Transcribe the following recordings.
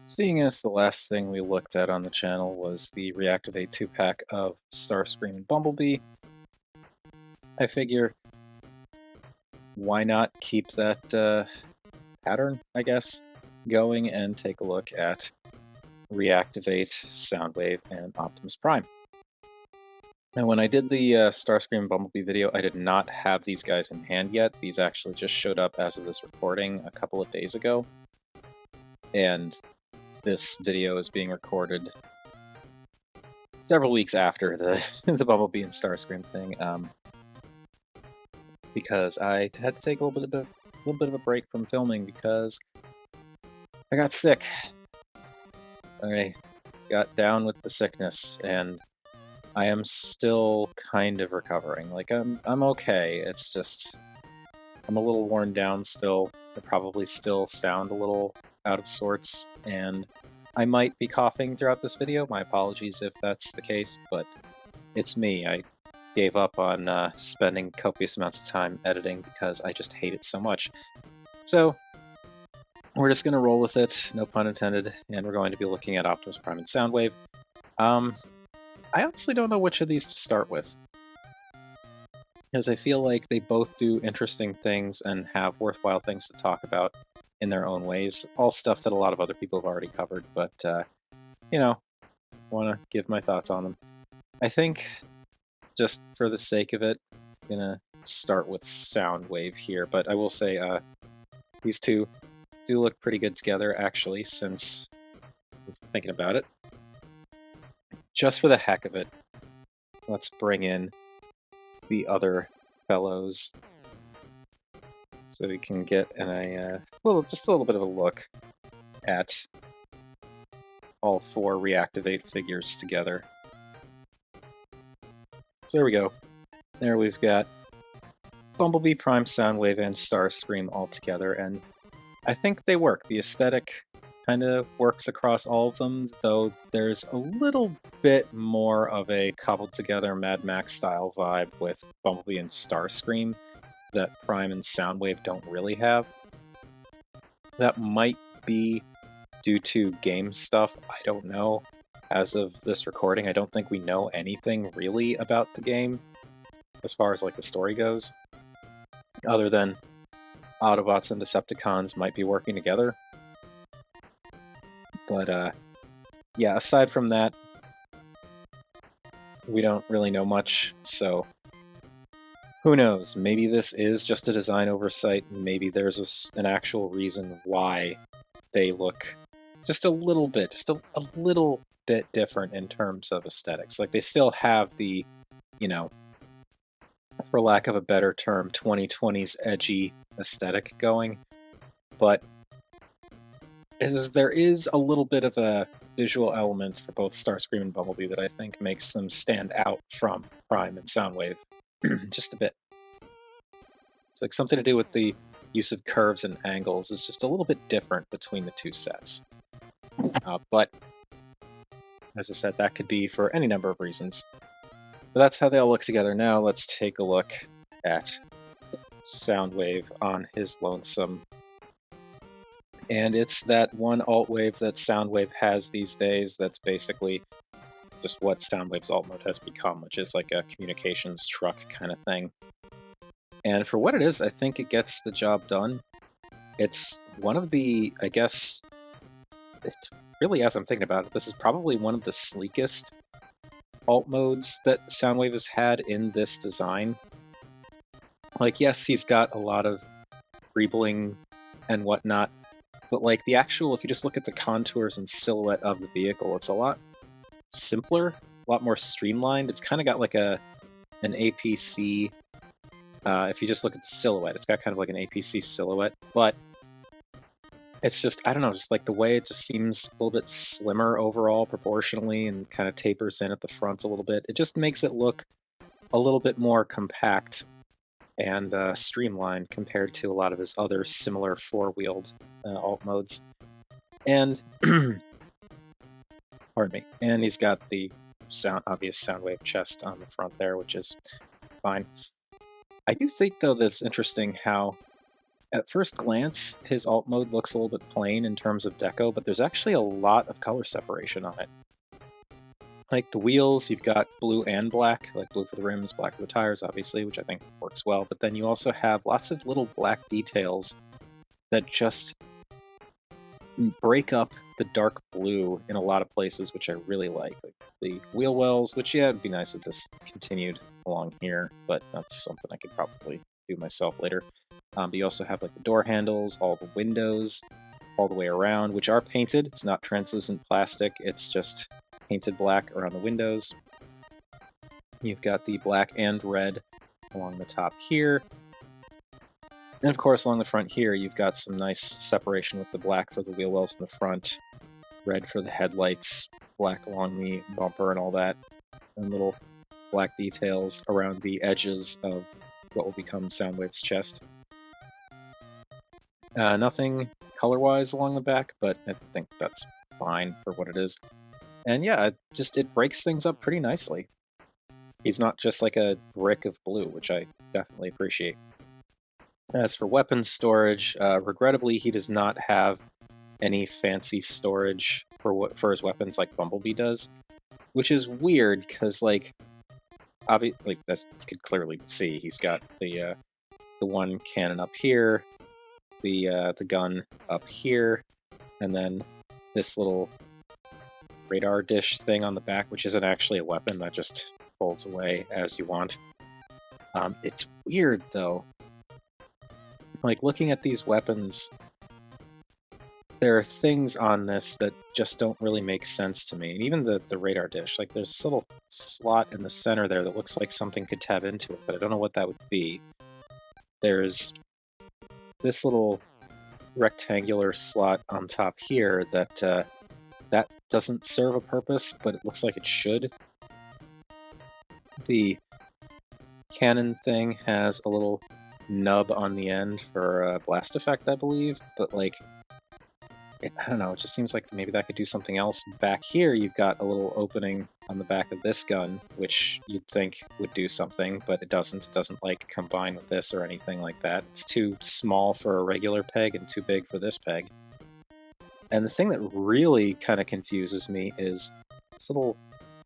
Seeing as the last thing we looked at on the channel was the Reactivate 2-pack of Starscream and Bumblebee, I figure why not keep that pattern, I guess, going and take a look at Reactivate, Soundwave, and Optimus Prime. Now, when I did the Starscream and Bumblebee video, I did not have these guys in hand yet. These actually just showed up as of this recording a couple of days ago. And this video is being recorded several weeks after the the Bumblebee and Starscream thing, because I had to take a little bit of a break from filming because I got sick. I got down with the sickness, and I am still kind of recovering. Like I'm okay. It's just I'm a little worn down still. I probably still sound a little out of sorts, and I might be coughing throughout this video. My apologies if that's the case, but it's me. I gave up on spending copious amounts of time editing because I just hate it so much. So we're just going to roll with it, no pun intended, and we're going to be looking at Optimus Prime and Soundwave. I honestly don't know which of these to start with, because I feel like they both do interesting things and have worthwhile things to talk about in their own ways. All stuff that a lot of other people have already covered, but, you know, want to give my thoughts on them. I think, just for the sake of it, I'm going to start with Soundwave here, but I will say these two do look pretty good together, actually, since I'm thinking about it. Just for the heck of it, let's bring in the other fellows so we can get just a little bit of a look at all four Reactivate figures together. So there we go. There we've got Bumblebee, Prime, Soundwave, and Starscream all together, and I think they work. The aesthetic kind of works across all of them, though there's a little bit more of a cobbled together Mad Max style vibe with Bumblebee and Starscream that Prime and Soundwave don't really have. That might be due to game stuff, I don't know. As of this recording, I don't think we know anything really about the game as far as like the story goes, other than Autobots and Decepticons might be working together. But yeah, aside from that, we don't really know much, so who knows? Maybe this is just a design oversight. Maybe there's an actual reason why they look just a little bit different in terms of aesthetics. Like, they still have the, you know, for lack of a better term, 2020s edgy aesthetic going, but there is a little bit of a visual element for both Starscream and Bumblebee that I think makes them stand out from Prime and Soundwave just a bit. It's like something to do with the use of curves and angles is just a little bit different between the two sets. But as I said, that could be for any number of reasons. But that's how they all look together. Now let's take a look at Soundwave on his lonesome. And it's that one alt wave that Soundwave has these days that's basically just what Soundwave's alt mode has become, which is like a communications truck kind of thing. And for what it is, I think it gets the job done. It's one of the, I guess, really, as I'm thinking about it, this is probably one of the sleekest alt modes that Soundwave has had in this design. Like, yes, he's got a lot of greebling and whatnot, but like the actual, if you just look at the contours and silhouette of the vehicle, it's a lot simpler, a lot more streamlined. It's kind of got like an APC, if you just look at the silhouette, it's got kind of like an APC silhouette, but it's just, I don't know, just like the way it just seems a little bit slimmer overall proportionally and kind of tapers in at the front a little bit. It just makes it look a little bit more compact and streamlined compared to a lot of his other similar four-wheeled alt modes. And, pardon me, and he's got the obvious Soundwave chest on the front there, which is fine. I do think, though, that it's interesting how At first glance, his alt mode looks a little bit plain in terms of deco, but there's actually a lot of color separation on it. Like the wheels, you've got blue and black, like blue for the rims, black for the tires, obviously, which I think works well. But then you also have lots of little black details that just break up the dark blue in a lot of places, which I really like. Like the wheel wells, which, yeah, it'd be nice if this continued along here, but that's something I could probably do myself later. But you also have like the door handles, all the windows, all the way around, which are painted. It's not translucent plastic, it's just painted black around the windows. You've got the black and red along the top here. And of course, along the front here, you've got some nice separation with the black for the wheel wells in the front, red for the headlights, black along the bumper and all that, and little black details around the edges of what will become Soundwave's chest. Nothing color-wise along the back, but I think that's fine for what it is. And yeah, it breaks things up pretty nicely. He's not just like a brick of blue, which I definitely appreciate. As for weapons storage, regrettably, he does not have any fancy storage for his weapons like Bumblebee does, which is weird because like that's you could clearly see he's got the one cannon up here, the gun up here, and then this little radar dish thing on the back, which isn't actually a weapon, that just folds away as you want. It's weird though. Like looking at these weapons, there are things on this that just don't really make sense to me. And even the radar dish, like there's this little slot in the center there that looks like something could tab into it, but I don't know what that would be. There's this little rectangular slot on top here that that doesn't serve a purpose, but it looks like it should. The cannon thing has a little nub on the end for a blast effect, I believe, but like, I don't know, it just seems like maybe that could do something else. Back here, you've got a little opening on the back of this gun, which you'd think would do something, but it doesn't. It doesn't like combine with this or anything like that. It's too small for a regular peg and too big for this peg. And the thing that really kind of confuses me is this little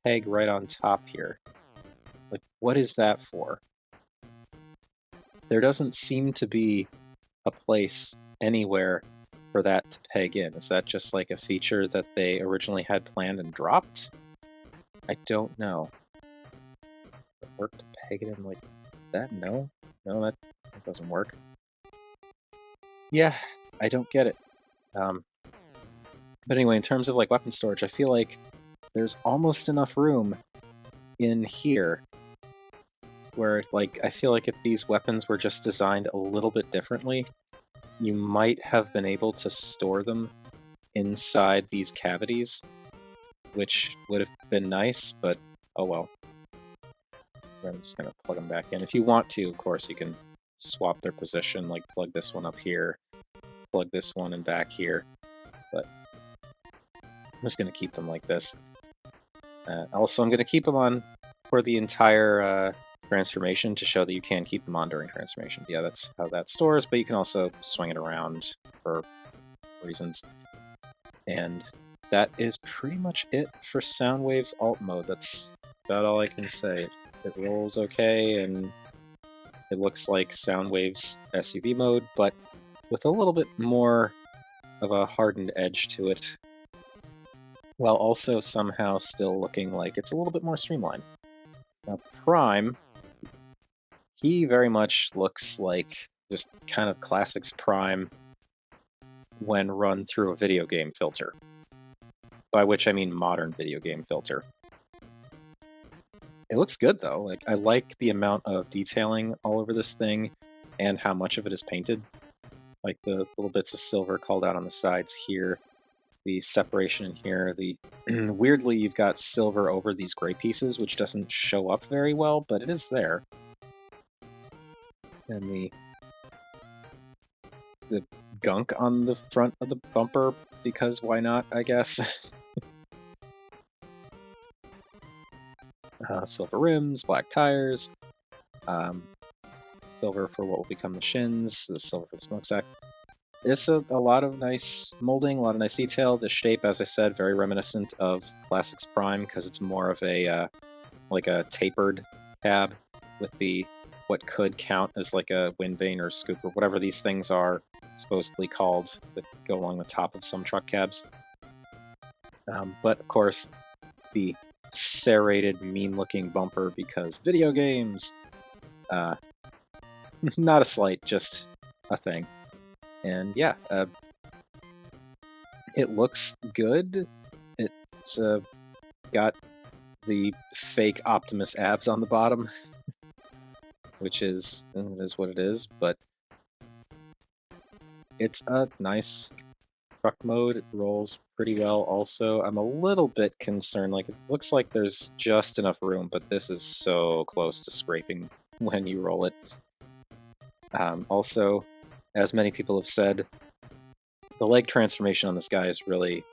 peg right on top here. Like, what is that for? There doesn't seem to be a place anywhere for that to peg in. Is that just like a feature that they originally had planned and dropped? I don't know. Does it work to peg it in like that? No, that doesn't work. Yeah, I don't get it. But anyway, in terms of like weapon storage, I feel like there's almost enough room in here where like I feel like if these weapons were just designed a little bit differently, you might have been able to store them inside these cavities, which would have been nice, but oh well. I'm just going to plug them back in. If you want to, of course, you can swap their position, like plug this one up here, plug this one in back here, but I'm just going to keep them like this. Also, I'm going to keep them on for the entire transformation to show that you can keep them on during transformation. Yeah, that's how that stores, but you can also swing it around for reasons. And that is pretty much it for Soundwave's Alt Mode. That's about all I can say. It rolls okay, and it looks like Soundwave's SUV mode, but with a little bit more of a hardened edge to it, while also somehow still looking like it's a little bit more streamlined. Now, Prime, he very much looks like just kind of Classics Prime when run through a video game filter, by which I mean modern video game filter. It looks good though. Like, I like the amount of detailing all over this thing and how much of it is painted. Like the little bits of silver called out on the sides here, the separation in here, the weirdly you've got silver over these gray pieces, which doesn't show up very well, but it is there. And the gunk on the front of the bumper, because why not, I guess. Silver rims, black tires. silver for what will become the shins, the silver for the smokestacks. It's a lot of nice molding, a lot of nice detail. The shape, as I said, very reminiscent of Classics Prime because it's more of a like a tapered cab with the what could count as like a wind vane or scoop or whatever these things are supposedly called that go along the top of some truck cabs. But of course, the serrated, mean-looking bumper because video games. Not a slight, just a thing. And yeah, it looks good. It's got the fake Optimus abs on the bottom, which is what it is, but it's a nice truck mode. It rolls pretty well also. I'm a little bit concerned, like it looks like there's just enough room, but this is so close to scraping when you roll it. Also, as many people have said, the leg transformation on this guy is really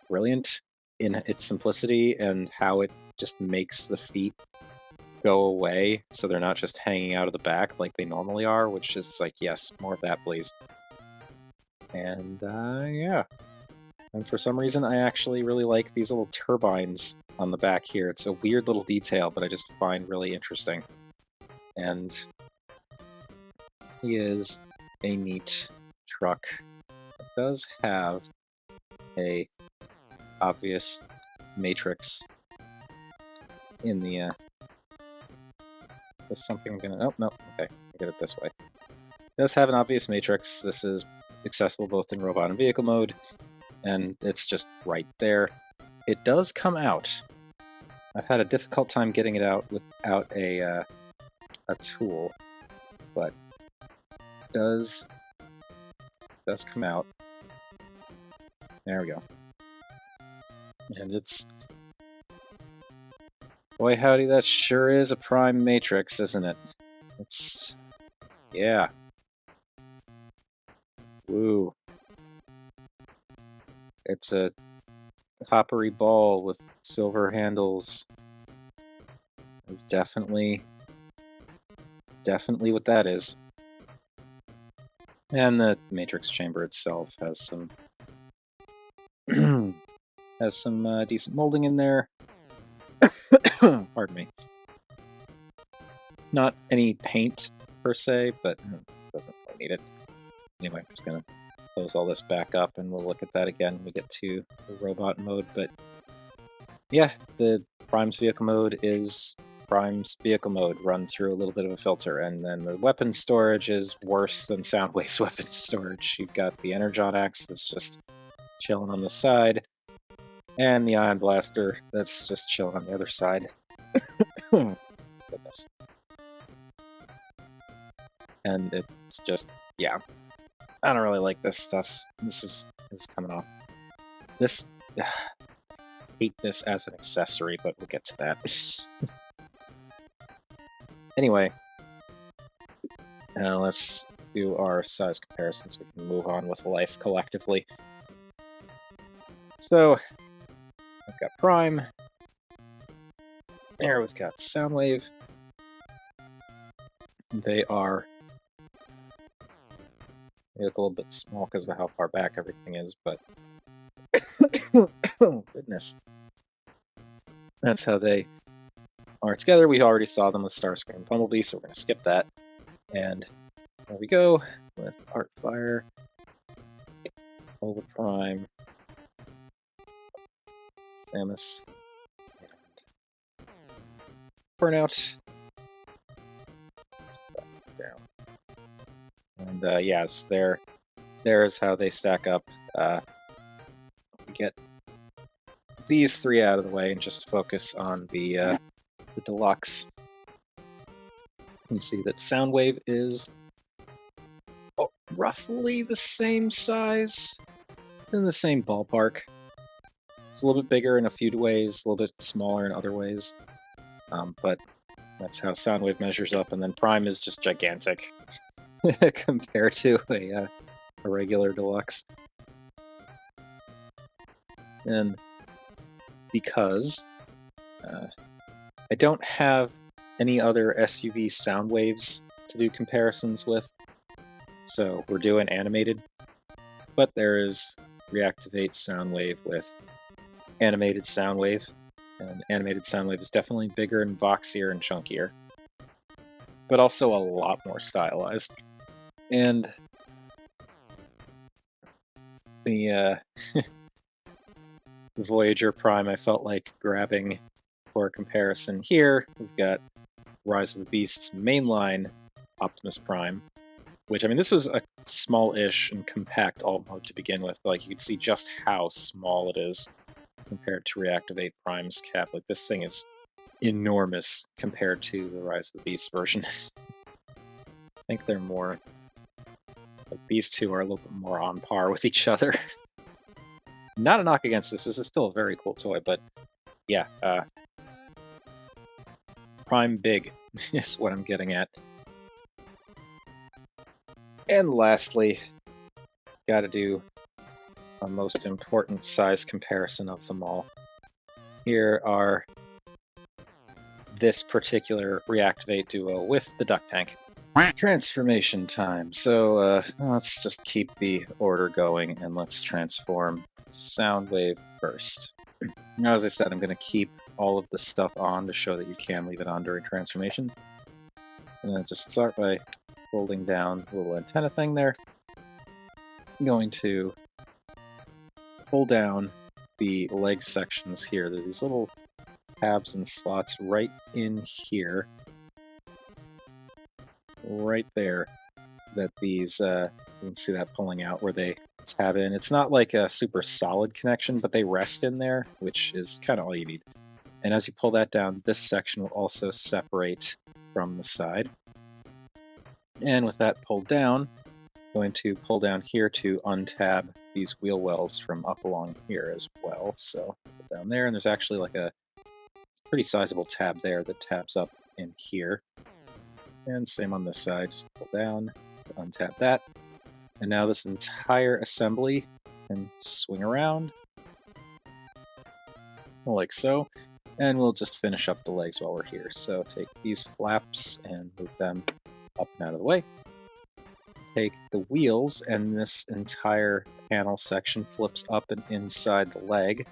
brilliant in its simplicity and how it just makes the feet go away so they're not just hanging out of the back like they normally are, which is like, yes, more of that, please. And yeah. And for some reason, I actually really like these little turbines on the back here. It's a weird little detail, but I just find really interesting. And he is a neat truck. It does have a obvious matrix in the is something I'm gonna, oh no, okay, I get it this way. It does have an obvious matrix. This is accessible both in robot and vehicle mode, and it's just right there. It does come out. I've had a difficult time getting it out without a tool, but it does come out. There we go. And it's, boy howdy, that sure is a prime matrix, isn't it? It's, yeah. Woo. It's a coppery ball with silver handles. It's definitely what that is. And the matrix chamber itself has some decent molding in there. Pardon me. Not any paint per se, but doesn't really need it. Anyway, I'm just gonna close all this back up and we'll look at that again when we get to the robot mode. But yeah, the Prime's vehicle mode is Prime's vehicle mode run through a little bit of a filter, and then the weapon storage is worse than Soundwave's weapon storage. You've got the Energon axe that's just chilling on the side, and the Ion Blaster that's just chilling on the other side. Goodness. And it's just, yeah. I don't really like this stuff. This is coming off. This, hate this as an accessory, but we'll get to that. Anyway, let's do our size comparisons. We can move on with life collectively. So, I've got Prime. There, we've got Soundwave. They look a little bit small because of how far back everything is, but oh, goodness. That's how they are together. We already saw them with Starscream and Bumblebee, so we're going to skip that. And there we go with Artfire, Over Prime, Samus, and Burnout. And yes, there is how they stack up. We get these three out of the way and just focus on the deluxe. You can see that Soundwave is roughly the same size, in the same ballpark. It's a little bit bigger in a few ways, a little bit smaller in other ways, but that's how Soundwave measures up. And then Prime is just gigantic compared to a regular deluxe. And because I don't have any other SUV Soundwaves to do comparisons with. So we're doing animated, but there is Reactivate Soundwave with animated Soundwave, and animated Soundwave is definitely bigger and boxier and chunkier, but also a lot more stylized. And the Voyager Prime I felt like grabbing for a comparison here. We've got Rise of the Beasts mainline Optimus Prime, which, I mean, this was a small-ish and compact alt mode to begin with, but like you can see just how small it is compared to Reactivate Prime's cap. Like, this thing is enormous compared to the Rise of the Beasts version. I think they're more, like, these two are a little bit more on par with each other. Not a knock against this. This is still a very cool toy, but yeah, Prime big is what I'm getting at. And lastly, gotta do a most important size comparison of them all. Here are this particular Reactivate duo with the duck tank. Transformation time. So let's just keep the order going and let's transform Soundwave first. Now, as I said, I'm going to keep all of the stuff on to show that you can leave it on during transformation. And then just start by holding down the little antenna thing there. I'm going to pull down the leg sections here. There's these little tabs and slots right in here. Right there, that these, you can see that pulling out where they tab in. It's not like a super solid connection, but they rest in there, which is kind of all you need. And as you pull that down, this section will also separate from the side. And with that pulled down, I'm going to pull down here to untab these wheel wells from up along here as well. So pull down there, and there's actually like a pretty sizable tab there that tabs up in here. And same on this side, just pull down to untap that. And now this entire assembly can swing around, like so. And we'll just finish up the legs while we're here. So take these flaps and move them up and out of the way. Take the wheels, and this entire panel section flips up and inside the leg.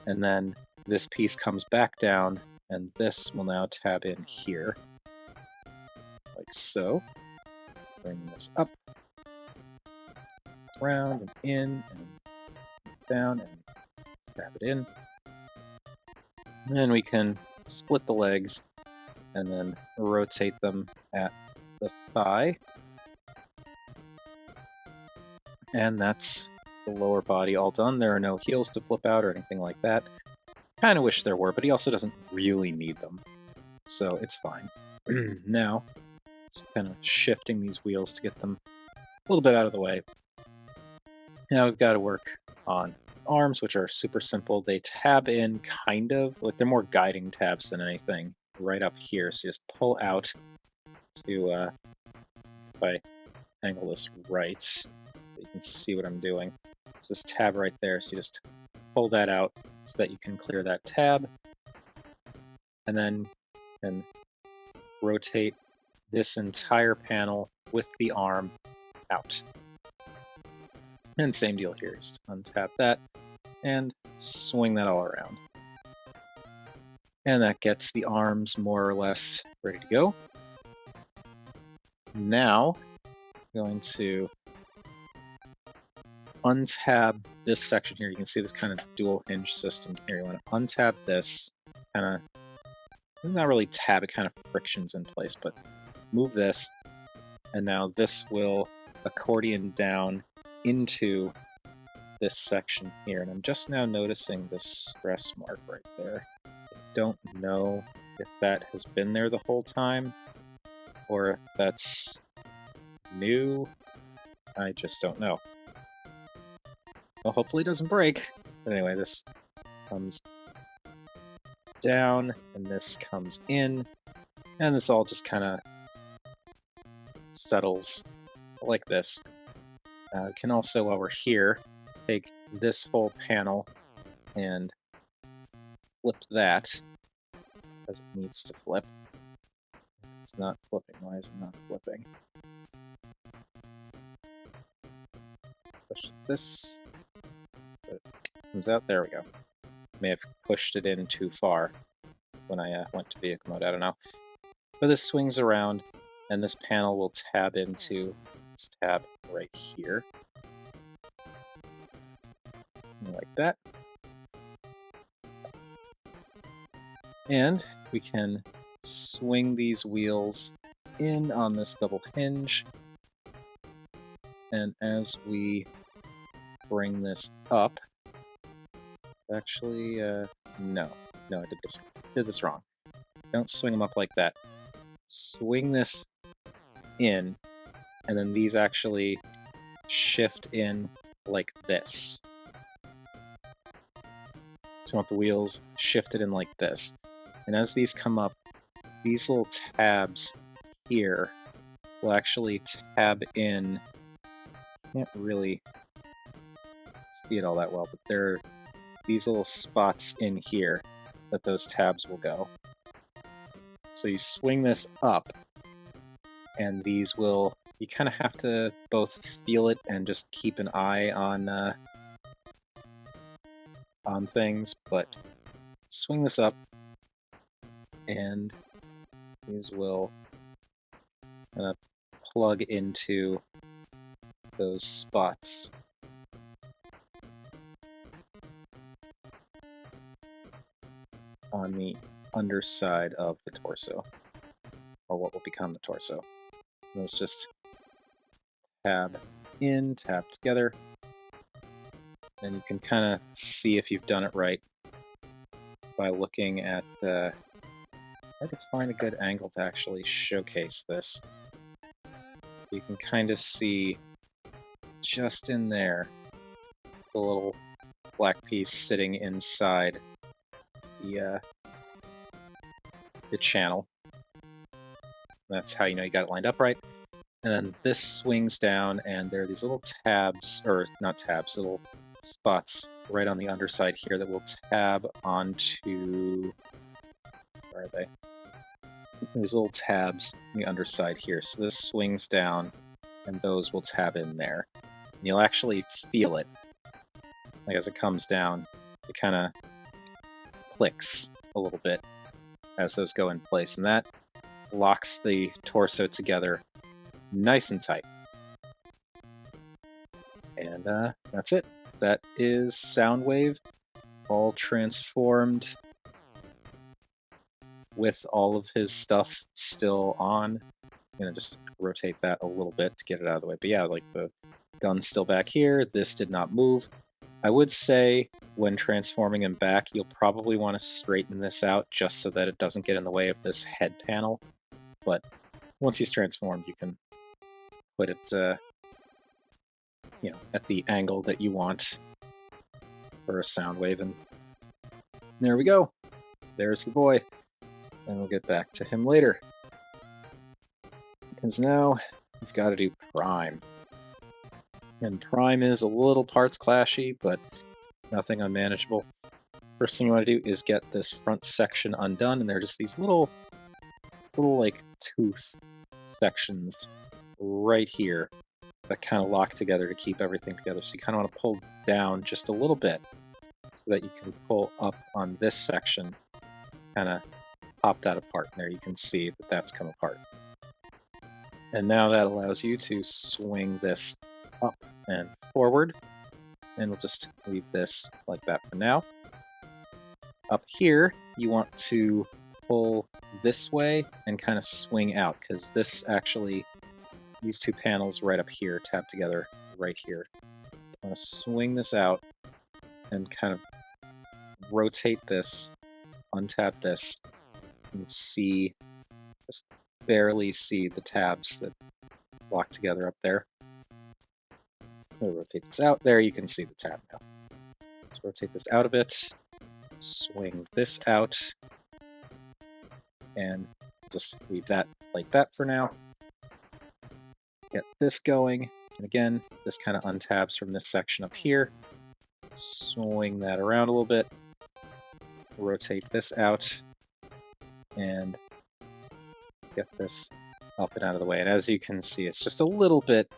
And then this piece comes back down, and this will now tab in here. Like so. Bring this up, around and in, and down, and grab it in. And then we can split the legs and then rotate them at the thigh. And that's the lower body all done. There are no heels to flip out or anything like that. Kind of wish there were, but he also doesn't really need them. So it's fine. Now, just kind of shifting these wheels to get them a little bit out of the way. Now we've got to work on arms, which are super simple. They tab in kind of, like they're more guiding tabs than anything, right up here. So you just pull out to, if I angle this right, so you can see what I'm doing. There's this tab right there, so you just pull that out so that you can clear that tab. And then you can rotate this entire panel with the arm out. And same deal here, just untap that and swing that all around. And that gets the arms more or less ready to go. Now, I'm going to untab this section here. You can see this kind of dual hinge system here. You want to untab this, kind of, not really tab, it kind of frictions in place, but move this, and now this will accordion down into this section here. And I'm just now noticing this stress mark right there. I don't know if that has been there the whole time, or if that's new. I just don't know. Well, hopefully it doesn't break. But anyway, this comes down, and this comes in, and this all just kind of settles like this. We can also, while we're here, take this whole panel and flip that as it needs to flip. It's It's not flipping. Why is it not flipping? Push this. It comes out. There we go. May have pushed it in too far when I went to vehicle mode. I don't know. But this swings around, and this panel will tab into this tab right here. Like that. And we can swing these wheels in on this double hinge. And as we bring this up, actually, no, I did this wrong. Don't swing them up like that. Swing this in, and then these actually shift in like this. So I want the wheels shifted in like this. And as these come up, these little tabs here will actually tab in. Can't really see it all that well, but there are these little spots in here that those tabs will go. So you swing this up, and these will, you kind of have to both feel it and just keep an eye on things, but swing this up, and these will kind of plug into those spots. On the underside of the torso, or what will become the torso. And those just tab in, tab together, and you can kind of see if you've done it right by looking at the. Hard to find a good angle to actually showcase this. You can kind of see just in there the little black piece sitting inside the channel. That's how you know you got it lined up right. And then this swings down, and there are these little tabs, or not tabs, little spots right on the underside here that will tab onto. Where are they? There's little tabs on the underside here. So this swings down, and those will tab in there. And you'll actually feel it. Like as it comes down, it kind of clicks a little bit as those go in place. And that locks the torso together nice and tight. And that's it. That is Soundwave, all transformed with all of his stuff still on. I'm gonna just rotate that a little bit to get it out of the way. But yeah, like the gun's still back here. This did not move. I would say when transforming him back, you'll probably want to straighten this out just so that it doesn't get in the way of this head panel. But once he's transformed, you can put it, at the angle that you want for a Soundwave, and there we go. There's the boy, and we'll get back to him later. Because now we've got to do Prime. And Prime is a little parts clashy, but nothing unmanageable. First thing you want to do is get this front section undone, and there are just these little like tooth sections right here that kind of lock together to keep everything together. So you kind of want to pull down just a little bit so that you can pull up on this section, kind of pop that apart. And there you can see that that's come apart. And now that allows you to swing this up and forward. And we'll just leave this like that for now. Up here, you want to pull this way and kind of swing out, because this actually, these two panels right up here tap together right here. I'm going to swing this out and kind of rotate this, untap this, and see, just barely see the tabs that lock together up there. So rotate this out. There you can see the tab now. Let's rotate this out a bit, swing this out, and just leave that like that for now. Get this going, and again, this kind of untabs from this section up here. Swing that around a little bit, rotate this out, and get this up and out of the way. And as you can see, it's just a little bit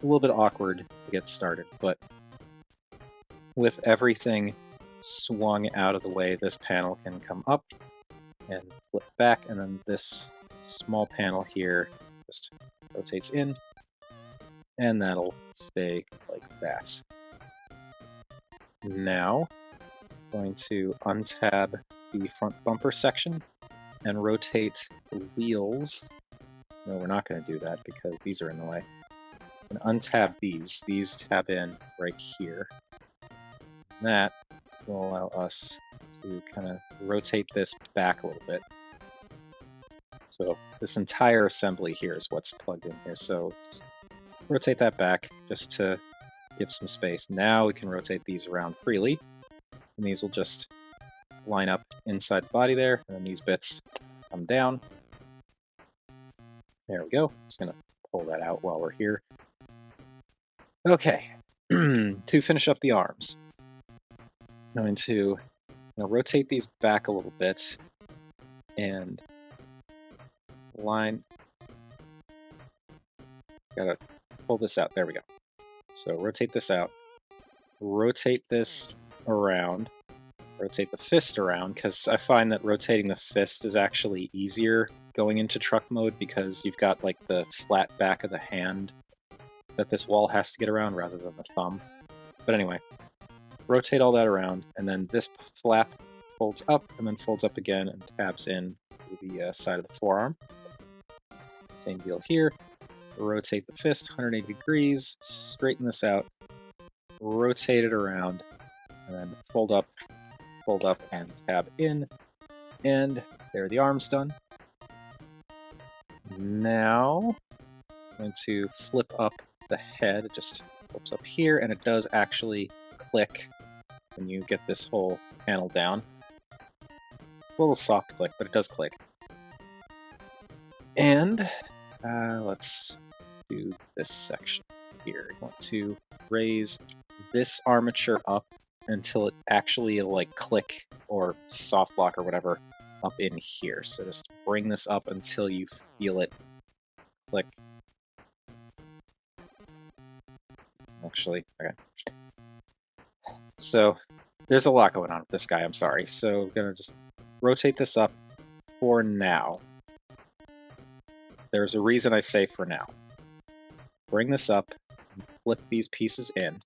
awkward to get started, but with everything swung out of the way, this panel can come up and flip back, and then this small panel here just rotates in, and that'll stay like that. Now, I'm going to untab the front bumper section and rotate the wheels. No, we're not going to do that because these are in the way. And untab these. These tab in right here. And that will allow us to kind of rotate this back a little bit. So this entire assembly here is what's plugged in here. So just rotate that back just to give some space. Now we can rotate these around freely. And these will just line up inside the body there. And then these bits come down. There we go. Just going to pull that out while we're here. Okay, to finish up the arms, I'm going to rotate these back a little bit and line. Gotta pull this out. There we go. So rotate this out. Rotate this around. Rotate the fist around, because I find that rotating the fist is actually easier going into truck mode because you've got like the flat back of the hand that this wall has to get around rather than the thumb. But anyway, rotate all that around, and then this flap folds up and then folds up again and tabs in to the side of the forearm. Same deal here. Rotate the fist 180 degrees, straighten this out, rotate it around, and then fold up, and tab in. And there are the arms done. Now, I'm going to flip up the head. It just flips up here, and it does actually click when you get this whole panel down. It's a little soft click, but it does click. And let's do this section here. I want to raise this armature up until it actually like click or soft lock or whatever up in here. So just bring this up until you feel it click. Actually, okay. So there's a lot going on with this guy, I'm sorry. So I'm gonna just rotate this up for now. There's a reason I say for now. Bring this up, flip these pieces in.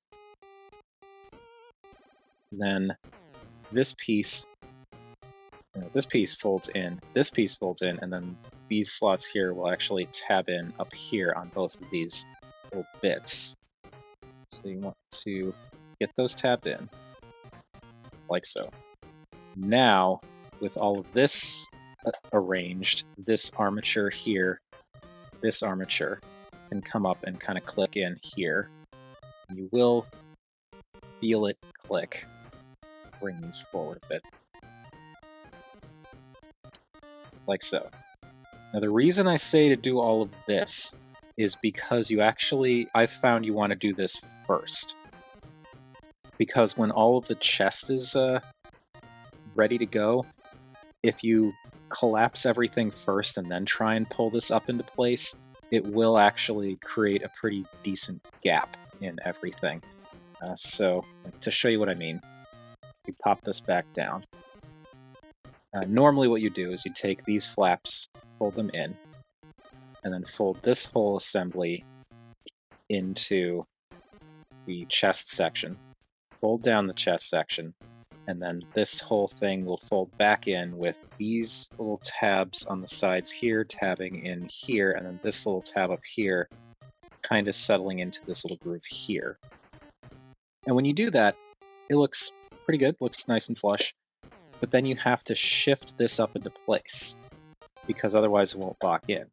Then this piece folds in, this piece folds in, and then these slots here will actually tab in up here on both of these little bits. So you want to get those tabbed in, like so. Now, with all of this arranged, this armature here, this armature can come up and kind of click in here. You will feel it click. Bring these forward a bit. Like so. Now the reason I say to do all of this is because I've found you want to do this first. Because when all of the chest is ready to go, if you collapse everything first and then try and pull this up into place, it will actually create a pretty decent gap in everything. So to show you what I mean, you pop this back down. Normally what you do is you take these flaps, fold them in, and then fold this whole assembly into the chest section. Fold down the chest section, and then this whole thing will fold back in with these little tabs on the sides here, tabbing in here, and then this little tab up here kind of settling into this little groove here. And when you do that, it looks pretty good, looks nice and flush, but then you have to shift this up into place because otherwise it won't lock in.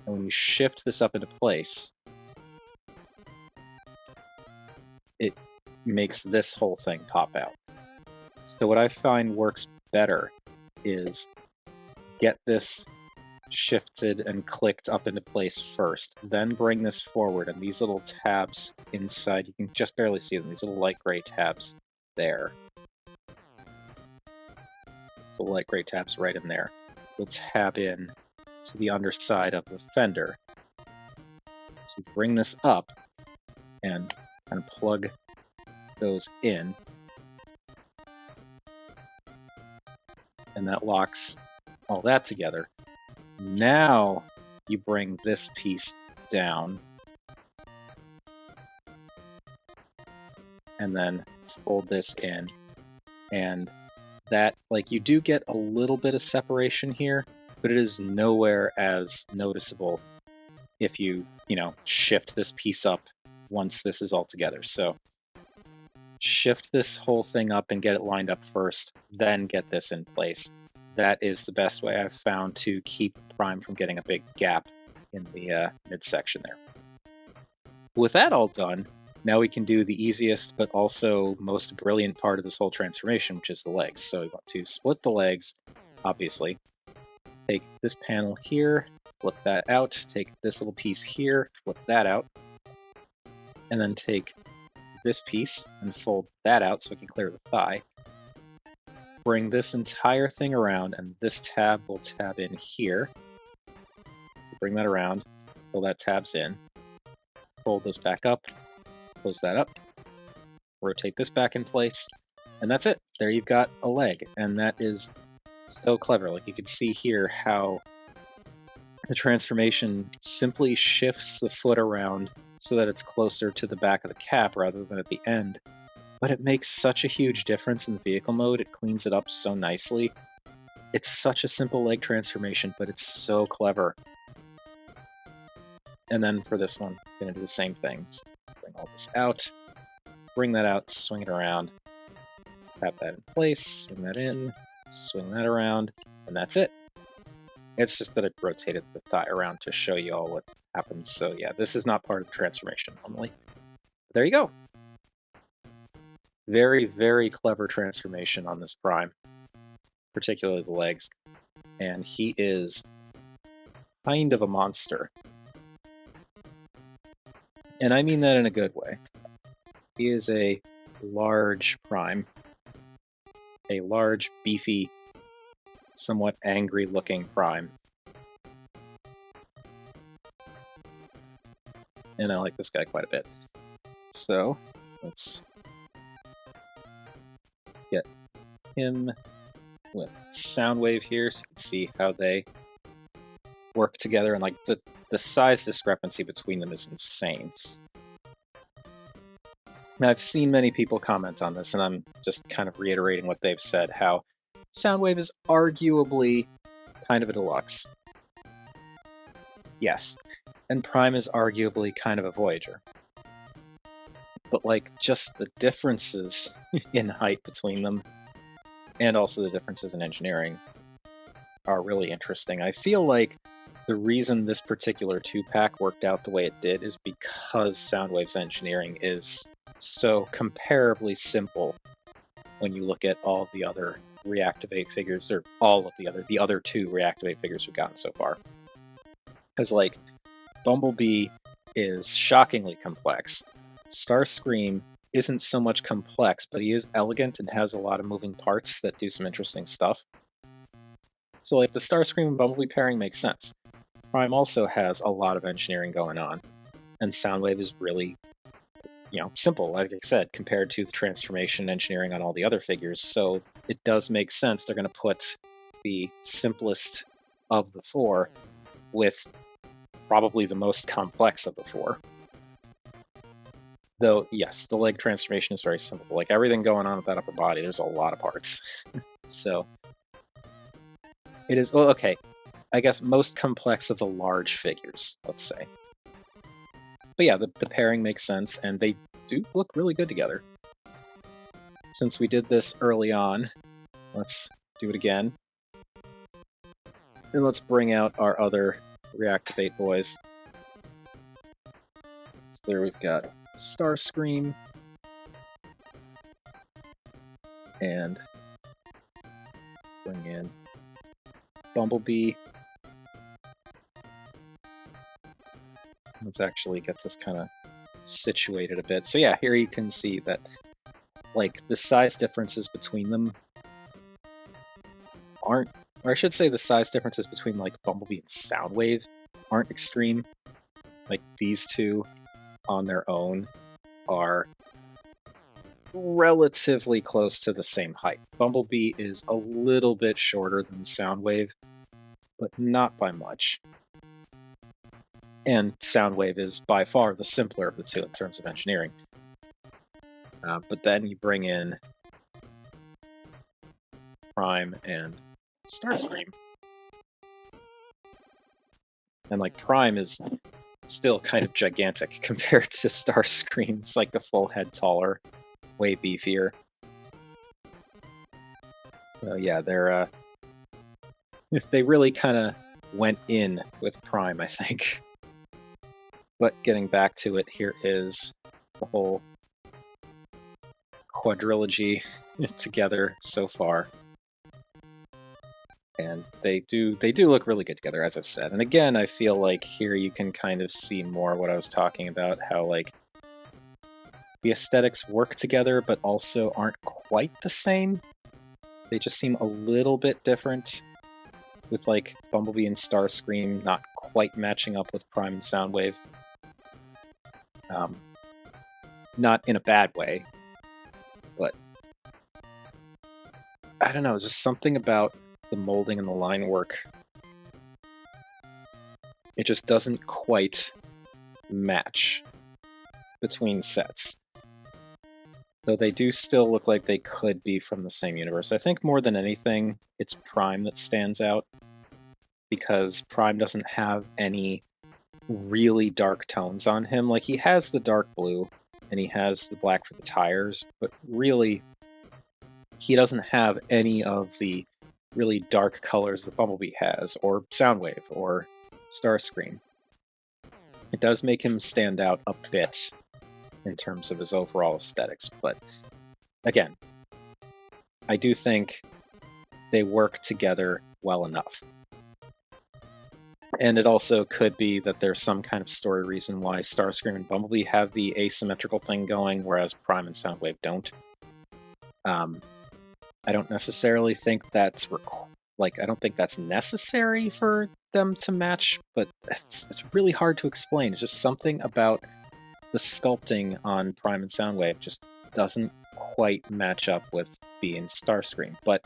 And when you shift this up into place, it makes this whole thing pop out. So what I find works better is get this shifted and clicked up into place first, then bring this forward, and these little tabs inside, you can just barely see them, these little light gray tabs there. So light gray tabs right in there. We'll tab in to the underside of the fender. So you bring this up and kind of plug those in, and that locks all that together. Now you bring this piece down and then fold this in, and that, like, you do get a little bit of separation here, but it is nowhere as noticeable if you shift this piece up once this is all together. So shift this whole thing up and get it lined up first, then get this in place. That is the best way I've found to keep prime from getting a big gap in the midsection there. With that all done, now we can do the easiest but also most brilliant part of this whole transformation, which is the legs. So we want to split the legs, obviously. Take this panel here, flip that out, take this little piece here, flip that out, and then take this piece and fold that out so we can clear the thigh. Bring this entire thing around, and this tab will tab in here. So bring that around, pull that tabs in, fold this back up, close that up, rotate this back in place, and that's it. There you've got a leg, and that is so clever. Like, you can see here how the transformation simply shifts the foot around so that it's closer to the back of the cap rather than at the end. But it makes such a huge difference in the vehicle mode. It cleans it up so nicely. It's such a simple leg transformation, but it's so clever. And then for this one, I'm going to do the same thing. Just bring all this out, bring that out, swing it around, tap that in place, swing that in, swing that around, and that's it. It's just that I rotated the thigh around to show you all what happens. So yeah, this is not part of the transformation normally. But there you go. Very, very clever transformation on this prime, particularly the legs. And he is kind of a monster. And I mean that in a good way. He is a large prime. A large, beefy, somewhat angry-looking prime. And I like this guy quite a bit. So, let's get him with Soundwave here so you can see how they work together. And like the size discrepancy between them is insane. Now, I've seen many people comment on this, and I'm just kind of reiterating what they've said, how Soundwave is arguably kind of a deluxe. Yes, and Prime is arguably kind of a Voyager. But like, just the differences in height between them, and also the differences in engineering, are really interesting. I feel like the reason this particular 2-pack worked out the way it did is because Soundwave's engineering is so comparably simple when you look at all of the other Reactivate figures, or all of the other 2 Reactivate figures we've gotten so far. Because like, Bumblebee is shockingly complex. Starscream isn't so much complex, but he is elegant and has a lot of moving parts that do some interesting stuff. So like, the Starscream and Bumblebee pairing makes sense. Prime also has a lot of engineering going on, and Soundwave is really, simple, like I said, compared to the transformation engineering on all the other figures. So it does make sense they're going to put the simplest of the 4 with probably the most complex of the 4. Though, yes, the leg transformation is very simple. Like, everything going on with that upper body, there's a lot of parts. So it is, well, okay, I guess most complex of the large figures, let's say. But yeah, the pairing makes sense, and they do look really good together. Since we did this early on, let's do it again. And let's bring out our other Reactivate boys. So there we've got Starscream. And bring in Bumblebee. Let's actually get this kind of situated a bit. So yeah, here you can see that like the size differences between them aren't or I should say the size differences between like Bumblebee and Soundwave aren't extreme. Like these two on their own are relatively close to the same height. Bumblebee is a little bit shorter than Soundwave, but not by much. And Soundwave is by far the simpler of the two in terms of engineering. But then you bring in Prime and Starscream. And like Prime is still kind of gigantic compared to Starscream. It's like a full head taller, way beefier. So yeah, they really kind of went in with Prime, I think. But getting back to it, here is the whole quadrilogy together so far. And they do look really good together, as I've said. And again, I feel like here you can kind of see more what I was talking about, how like the aesthetics work together but also aren't quite the same. They just seem a little bit different, with like Bumblebee and Starscream not quite matching up with Prime and Soundwave. Not in a bad way, but I don't know, just something about the molding and the line work. It just doesn't quite match between sets. Though they do still look like they could be from the same universe. I think more than anything, it's Prime that stands out, because Prime doesn't have any really dark tones on him. Like, he has the dark blue, and he has the black for the tires, but really, he doesn't have any of the really dark colors that Bumblebee has, or Soundwave, or Starscream. It does make him stand out a bit in terms of his overall aesthetics, but again, I do think they work together well enough. And it also could be that there's some kind of story reason why Starscream and Bumblebee have the asymmetrical thing going, whereas Prime and Soundwave don't. I don't necessarily think that's I don't think that's necessary for them to match, but it's really hard to explain. It's just something about the sculpting on Prime and Soundwave just doesn't quite match up with Bee and Starscream. But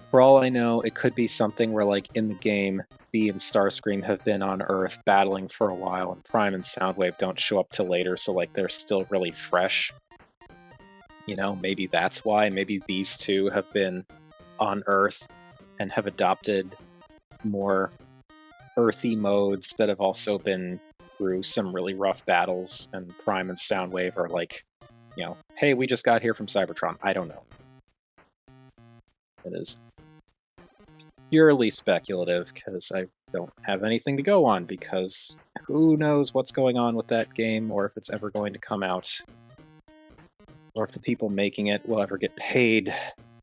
for all I know, it could be something where, like, in the game, Bee and Starscream have been on Earth battling for a while, and Prime and Soundwave don't show up till later, so, like, they're still really fresh. You know, maybe that's why. Maybe these two have been on Earth and have adopted more earthy modes that have also been through some really rough battles, and Prime and Soundwave are like, you know, hey, we just got here from Cybertron. I don't know. It is purely speculative, because I don't have anything to go on, because who knows what's going on with that game, or if it's ever going to come out, or if the people making it will ever get paid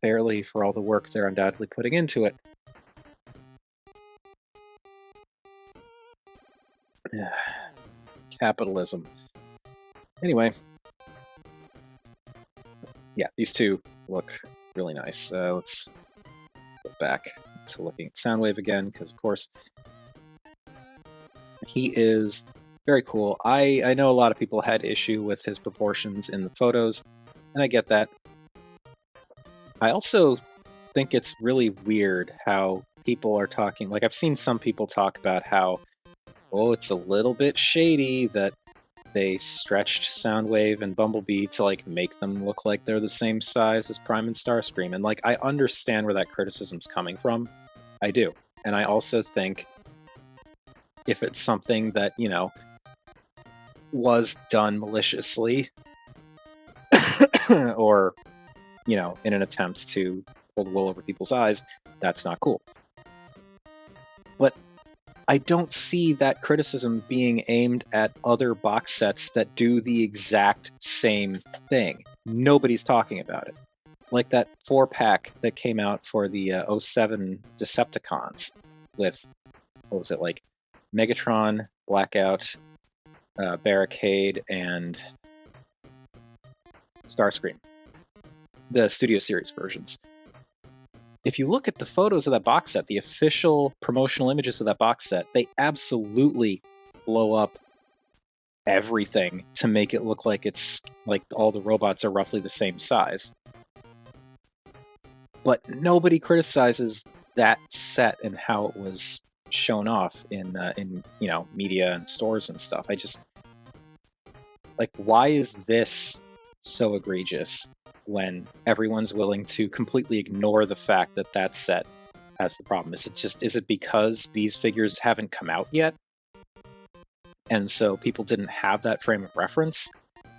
fairly for all the work they're undoubtedly putting into it. Capitalism. Anyway, yeah, these two look really nice. Let's go back to looking at Soundwave again, because of course he is very cool. I know a lot of people had issue with his proportions in the photos, and I get that. I also think it's really weird how people are talking, like, I've seen some people talk about how, oh, it's a little bit shady that they stretched Soundwave and Bumblebee to, like, make them look like they're the same size as Prime and Starscream. And, like, I understand where that criticism's coming from. I do. And I also think if it's something that, you know, was done maliciously or, you know, in an attempt to pull the wool over people's eyes, that's not cool. But I don't see that criticism being aimed at other box sets that do the exact same thing. Nobody's talking about it. Like that 4-pack that came out for the 07 Decepticons with, what was it, like Megatron, Blackout, Barricade, and Starscream. The Studio Series versions. if you look at the photos of that box set, the official promotional images of that box set, they absolutely blow up everything to make it look like it's like all the robots are roughly the same size. But nobody criticizes that set and how it was shown off in media and stores and stuff. I just like, why is this so egregious when everyone's willing to completely ignore the fact that that set has the problem? Is it because these figures haven't come out yet, and so people didn't have that frame of reference?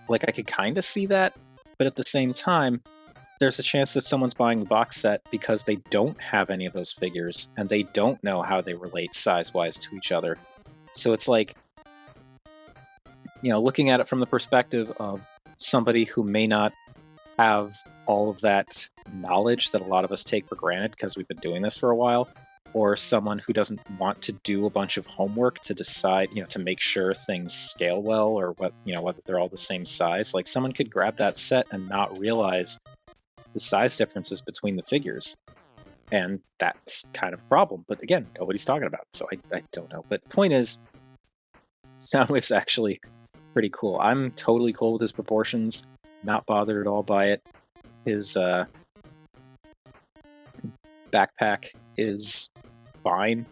Like, I could kind of see that, but at the same time, there's a chance that someone's buying the box set because they don't have any of those figures and they don't know how they relate size-wise to each other. So it's like, looking at it from the perspective of somebody who may not have all of that knowledge that a lot of us take for granted because we've been doing this for a while, or someone who doesn't want to do a bunch of homework to decide, to make sure things scale well, or whether they're all the same size. Like, someone could grab that set and not realize the size differences between the figures, and that's kind of a problem. But again, nobody's talking about it, so I don't know. But the point is, Soundwave's actually pretty cool. I'm totally cool with his proportions, not bothered at all by it. His backpack is fine.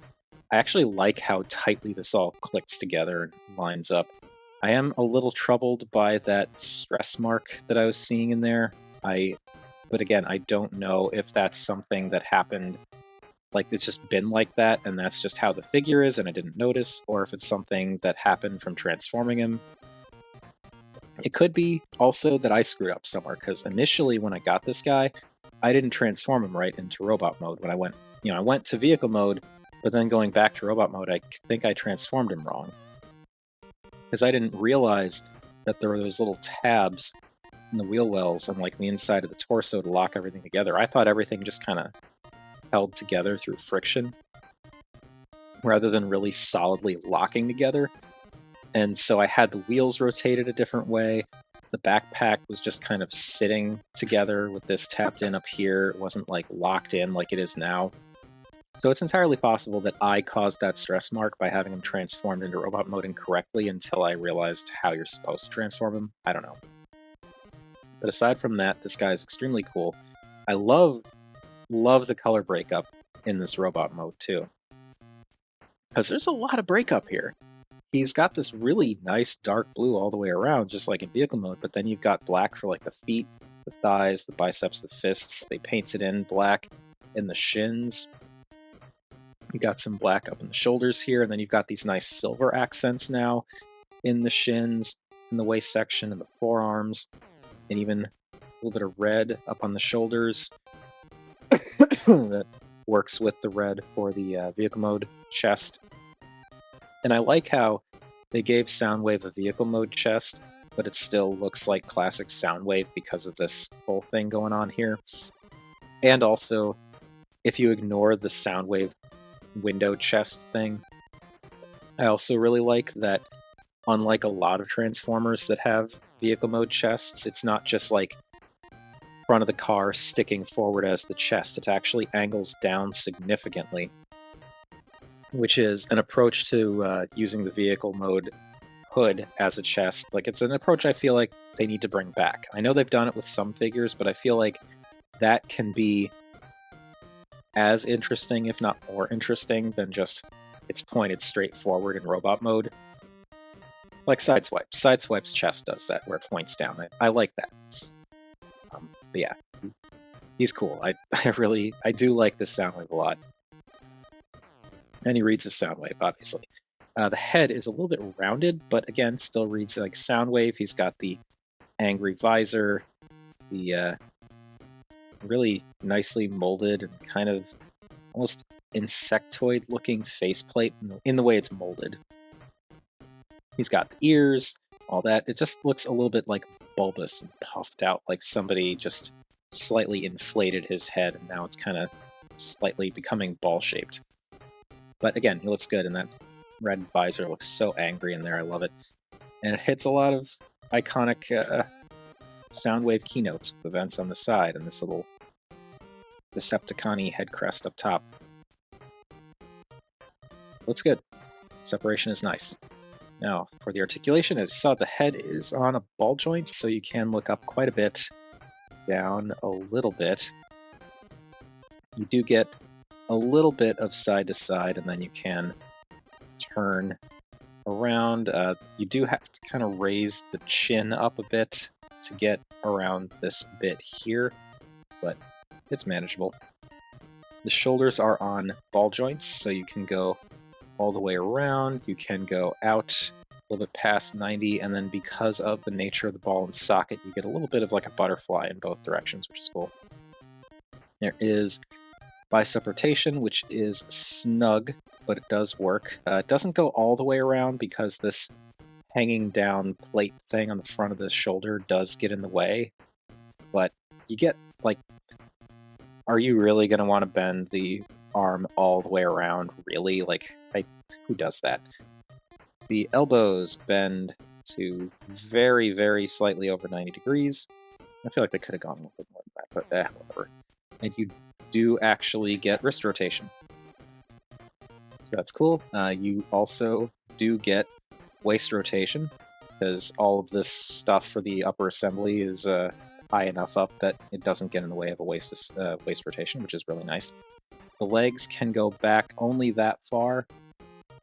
I actually like how tightly this all clicks together and lines up. I am a little troubled by that stress mark that I was seeing in there. But again, I don't know if that's something that happened, like it's just been like that and that's just how the figure is and I didn't notice, or if it's something that happened from transforming him. It could be also that I screwed up somewhere, because initially when I got this guy, I didn't transform him right into robot mode. When I went to vehicle mode, but then going back to robot mode, I think I transformed him wrong, because I didn't realize that there were those little tabs in the wheel wells and like the inside of the torso to lock everything together. I thought everything just kind of held together through friction rather than really solidly locking together. And so I had the wheels rotated a different way. The backpack was just kind of sitting together with this tapped in up here. It wasn't like locked in like it is now. So it's entirely possible that I caused that stress mark by having him transformed into robot mode incorrectly until I realized how you're supposed to transform him. I don't know. But aside from that, this guy is extremely cool. I love the color breakup in this robot mode too, because there's a lot of breakup here. He's got this really nice dark blue all the way around, just like in vehicle mode, but then you've got black for like the feet, the thighs, the biceps, the fists. They painted in black in the shins. You got some black up in the shoulders here, and then you've got these nice silver accents now in the shins, in the waist section, and the forearms, and even a little bit of red up on the shoulders that works with the red for the vehicle mode chest. And I like how they gave Soundwave a vehicle mode chest, but it still looks like classic Soundwave because of this whole thing going on here. And also, if you ignore the Soundwave window chest thing, I also really like that, unlike a lot of Transformers that have vehicle mode chests, it's not just like front of the car sticking forward as the chest. It actually angles down significantly, which is an approach to using the vehicle mode hood as a chest. Like, it's an approach I feel like they need to bring back. I know they've done it with some figures, but I feel like that can be as interesting, if not more interesting, than just it's pointed straight forward in robot mode. Like Sideswipe. Sideswipe's chest does that, where it points down. I like that. But yeah, he's cool. I do like this Soundwave a lot. And he reads as Soundwave, obviously. The head is a little bit rounded, but again, still reads like Soundwave. He's got the angry visor, the really nicely molded and kind of almost insectoid-looking faceplate in the way it's molded. He's got the ears, all that. It just looks a little bit like bulbous and puffed out, like somebody just slightly inflated his head, and now it's kind of slightly becoming ball-shaped. But again, he looks good, and that red visor looks so angry in there. I love it. And it hits a lot of iconic Soundwave keynotes with events on the side, and this Decepticon-y head crest up top. Looks good. Separation is nice. Now, for the articulation, as you saw, the head is on a ball joint, so you can look up quite a bit, down a little bit. You do get a little bit of side to side, and then you can turn around. You do have to kind of raise the chin up a bit to get around this bit here, but it's manageable. The shoulders are on ball joints, so you can go all the way around. You can go out a little bit past 90, and then because of the nature of the ball and socket, you get a little bit of like a butterfly in both directions, which is cool. There is bicep rotation, which is snug, but it does work. It doesn't go all the way around because this hanging down plate thing on the front of the shoulder does get in the way, but you get, like, are you really going to want to bend the arm all the way around? Really? Like, who does that? The elbows bend to very, very slightly over 90 degrees. I feel like they could have gone a little bit more than that, but whatever. And you do actually get wrist rotation. So that's cool. You also do get waist rotation, because all of this stuff for the upper assembly is high enough up that it doesn't get in the way of a waist rotation, which is really nice. The legs can go back only that far,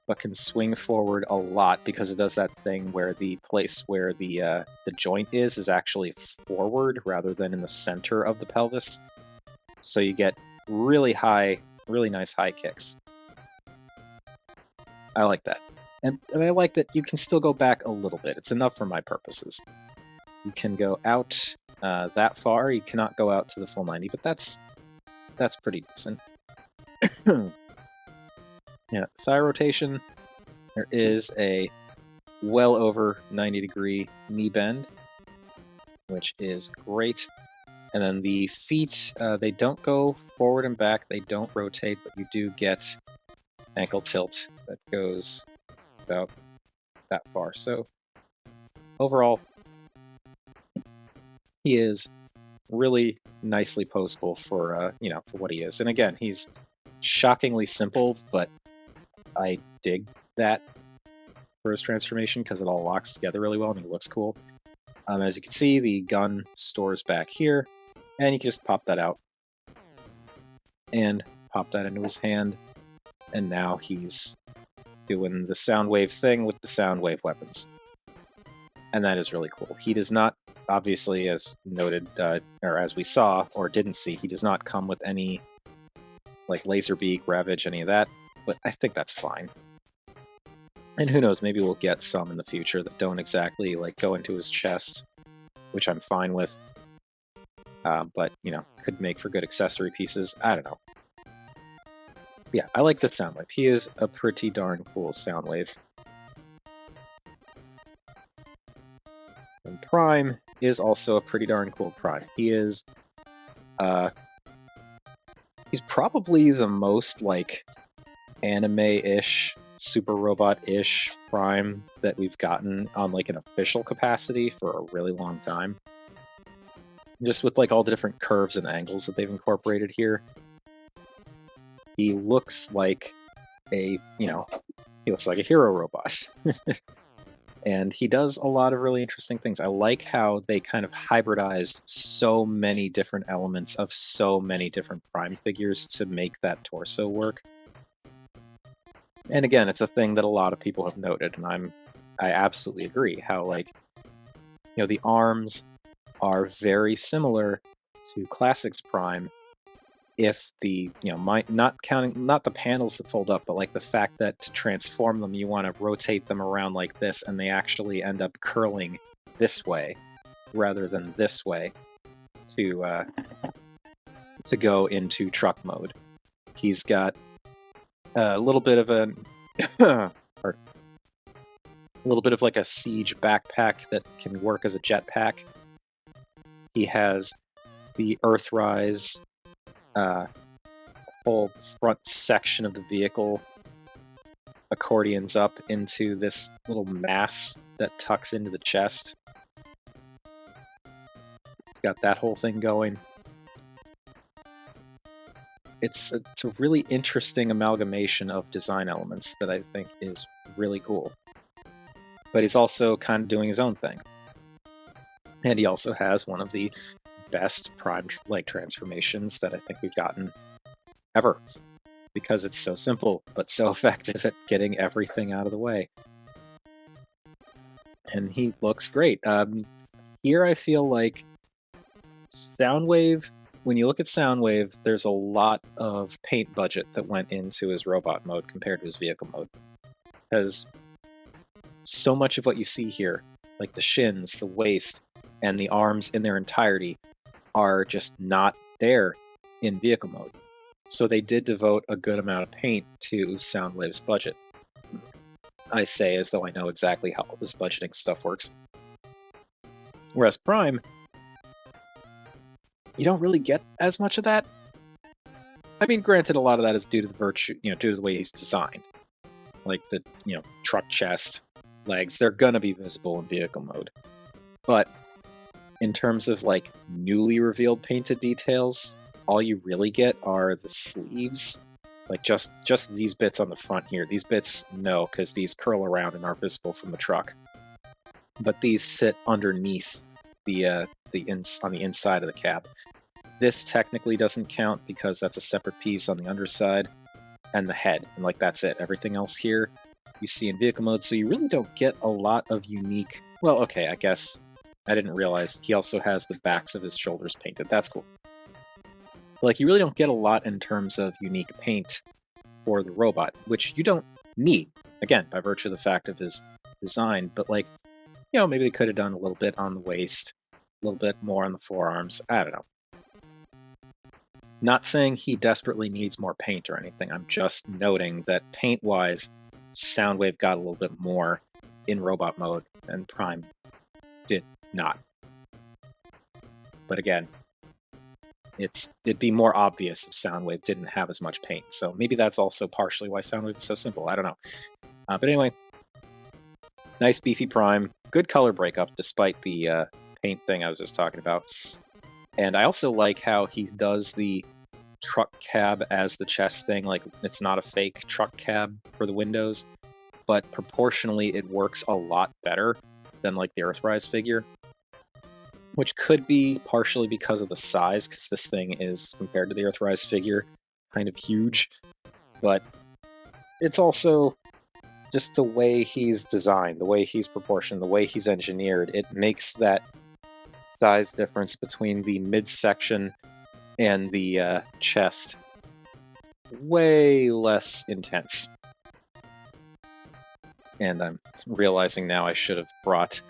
but can swing forward a lot because it does that thing where the place where the joint is actually forward rather than in the center of the pelvis. So you get really nice high kicks. I like that. And I like that you can still go back a little bit. It's enough for my purposes. You can go out that far. You cannot go out to the full 90, but that's pretty decent. Yeah, thigh rotation. There is a well over 90 degree knee bend, which is great. And then the feet, they don't go forward and back. They don't rotate, but you do get ankle tilt that goes about that far. So overall, he is really nicely posable for for what he is. And again, he's shockingly simple, but I dig that for his transformation because it all locks together really well and he looks cool. As you can see, the gun stores back here, and you can just pop that out and pop that into his hand, and now he's doing the Soundwave thing with the Soundwave weapons. And that is really cool. He does not, obviously, as noted, or as we saw, or didn't see, he does not come with any like laser beak, ravage, any of that, but I think that's fine. And who knows, maybe we'll get some in the future that don't exactly like go into his chest, which I'm fine with. But, could make for good accessory pieces. I don't know. Yeah, I like the Soundwave. He is a pretty darn cool Soundwave. And Prime is also a pretty darn cool Prime. He is, he's probably the most, like, anime-ish, super robot-ish Prime that we've gotten on, like, an official capacity for a really long time. Just with, like, all the different curves and angles that they've incorporated here. He looks like he looks like a hero robot. And he does a lot of really interesting things. I like how they kind of hybridized so many different elements of so many different Prime figures to make that torso work. And again, it's a thing that a lot of people have noted, and I absolutely agree how, like, the arms are very similar to Classics Prime, if the, not the panels that fold up, but like the fact that to transform them, you want to rotate them around like this, and they actually end up curling this way rather than this way to go into truck mode. He's got a little bit of a little bit of like a siege backpack that can work as a jetpack. He has the Earthrise whole front section of the vehicle accordions up into this little mass that tucks into the chest. It's got that whole thing going. it's a really interesting amalgamation of design elements that I think is really cool. But he's also kind of doing his own thing. And he also has one of the best prime leg transformations that I think we've gotten ever, because it's so simple but so effective at getting everything out of the way. And he looks great. Here I feel like Soundwave, when you look at Soundwave, there's a lot of paint budget that went into his robot mode compared to his vehicle mode. Because so much of what you see here, like the shins, the waist, and the arms in their entirety, are just not there in vehicle mode. So they did devote a good amount of paint to Soundwave's budget. I say as though I know exactly how this budgeting stuff works. Whereas Prime, you don't really get as much of that. I mean, granted, a lot of that is due to the virtue, due to the way he's designed. Like the, truck chest, legs, they're gonna be visible in vehicle mode. But in terms of like newly revealed painted details, all you really get are the sleeves. Like just these bits on the front here. These bits, no, because these curl around and aren't visible from the truck. But these sit underneath on the inside of the cab. This technically doesn't count because that's a separate piece on the underside and the head, and like that's it. Everything else here you see in vehicle mode, so you really don't get a lot of unique. Well, okay, I guess I didn't realize he also has the backs of his shoulders painted. That's cool. Like, you really don't get a lot in terms of unique paint for the robot, which you don't need, again, by virtue of the fact of his design. But, like, maybe they could have done a little bit on the waist, a little bit more on the forearms. I don't know. Not saying he desperately needs more paint or anything. I'm just noting that paint-wise, Soundwave got a little bit more in robot mode, and Prime did not. But again, it'd be more obvious if Soundwave didn't have as much paint. So maybe that's also partially why Soundwave is so simple. I don't know. But anyway, nice beefy Prime. Good color breakup despite the paint thing I was just talking about. And I also like how he does the truck cab as the chest thing. Like, it's not a fake truck cab for the windows, but proportionally it works a lot better than like the Earthrise figure. Which could be partially because of the size, because this thing is, compared to the Earthrise figure, kind of huge. But it's also just the way he's designed, the way he's proportioned, the way he's engineered. It makes that size difference between the midsection and the chest way less intense. And I'm realizing now I should have brought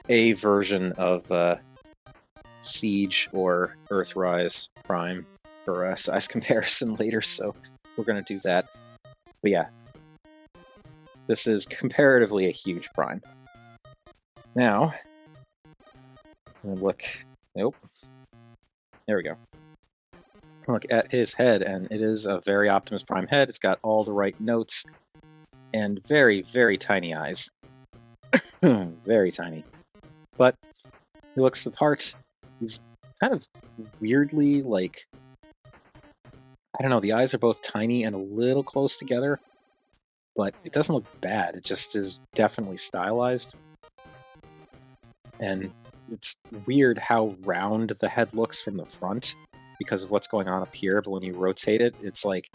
a version of Siege or Earthrise Prime for a size comparison later, so we're going to do that. But yeah, this is comparatively a huge Prime. Now, I'm gonna look. Nope. There we go. Look at his head, and it is a very Optimus Prime head. It's got all the right notes and very, very tiny eyes. Very tiny. But he looks the part. He's kind of weirdly, like, I don't know, the eyes are both tiny and a little close together, but it doesn't look bad. It just is definitely stylized. And it's weird how round the head looks from the front because of what's going on up here, but when you rotate it, it's like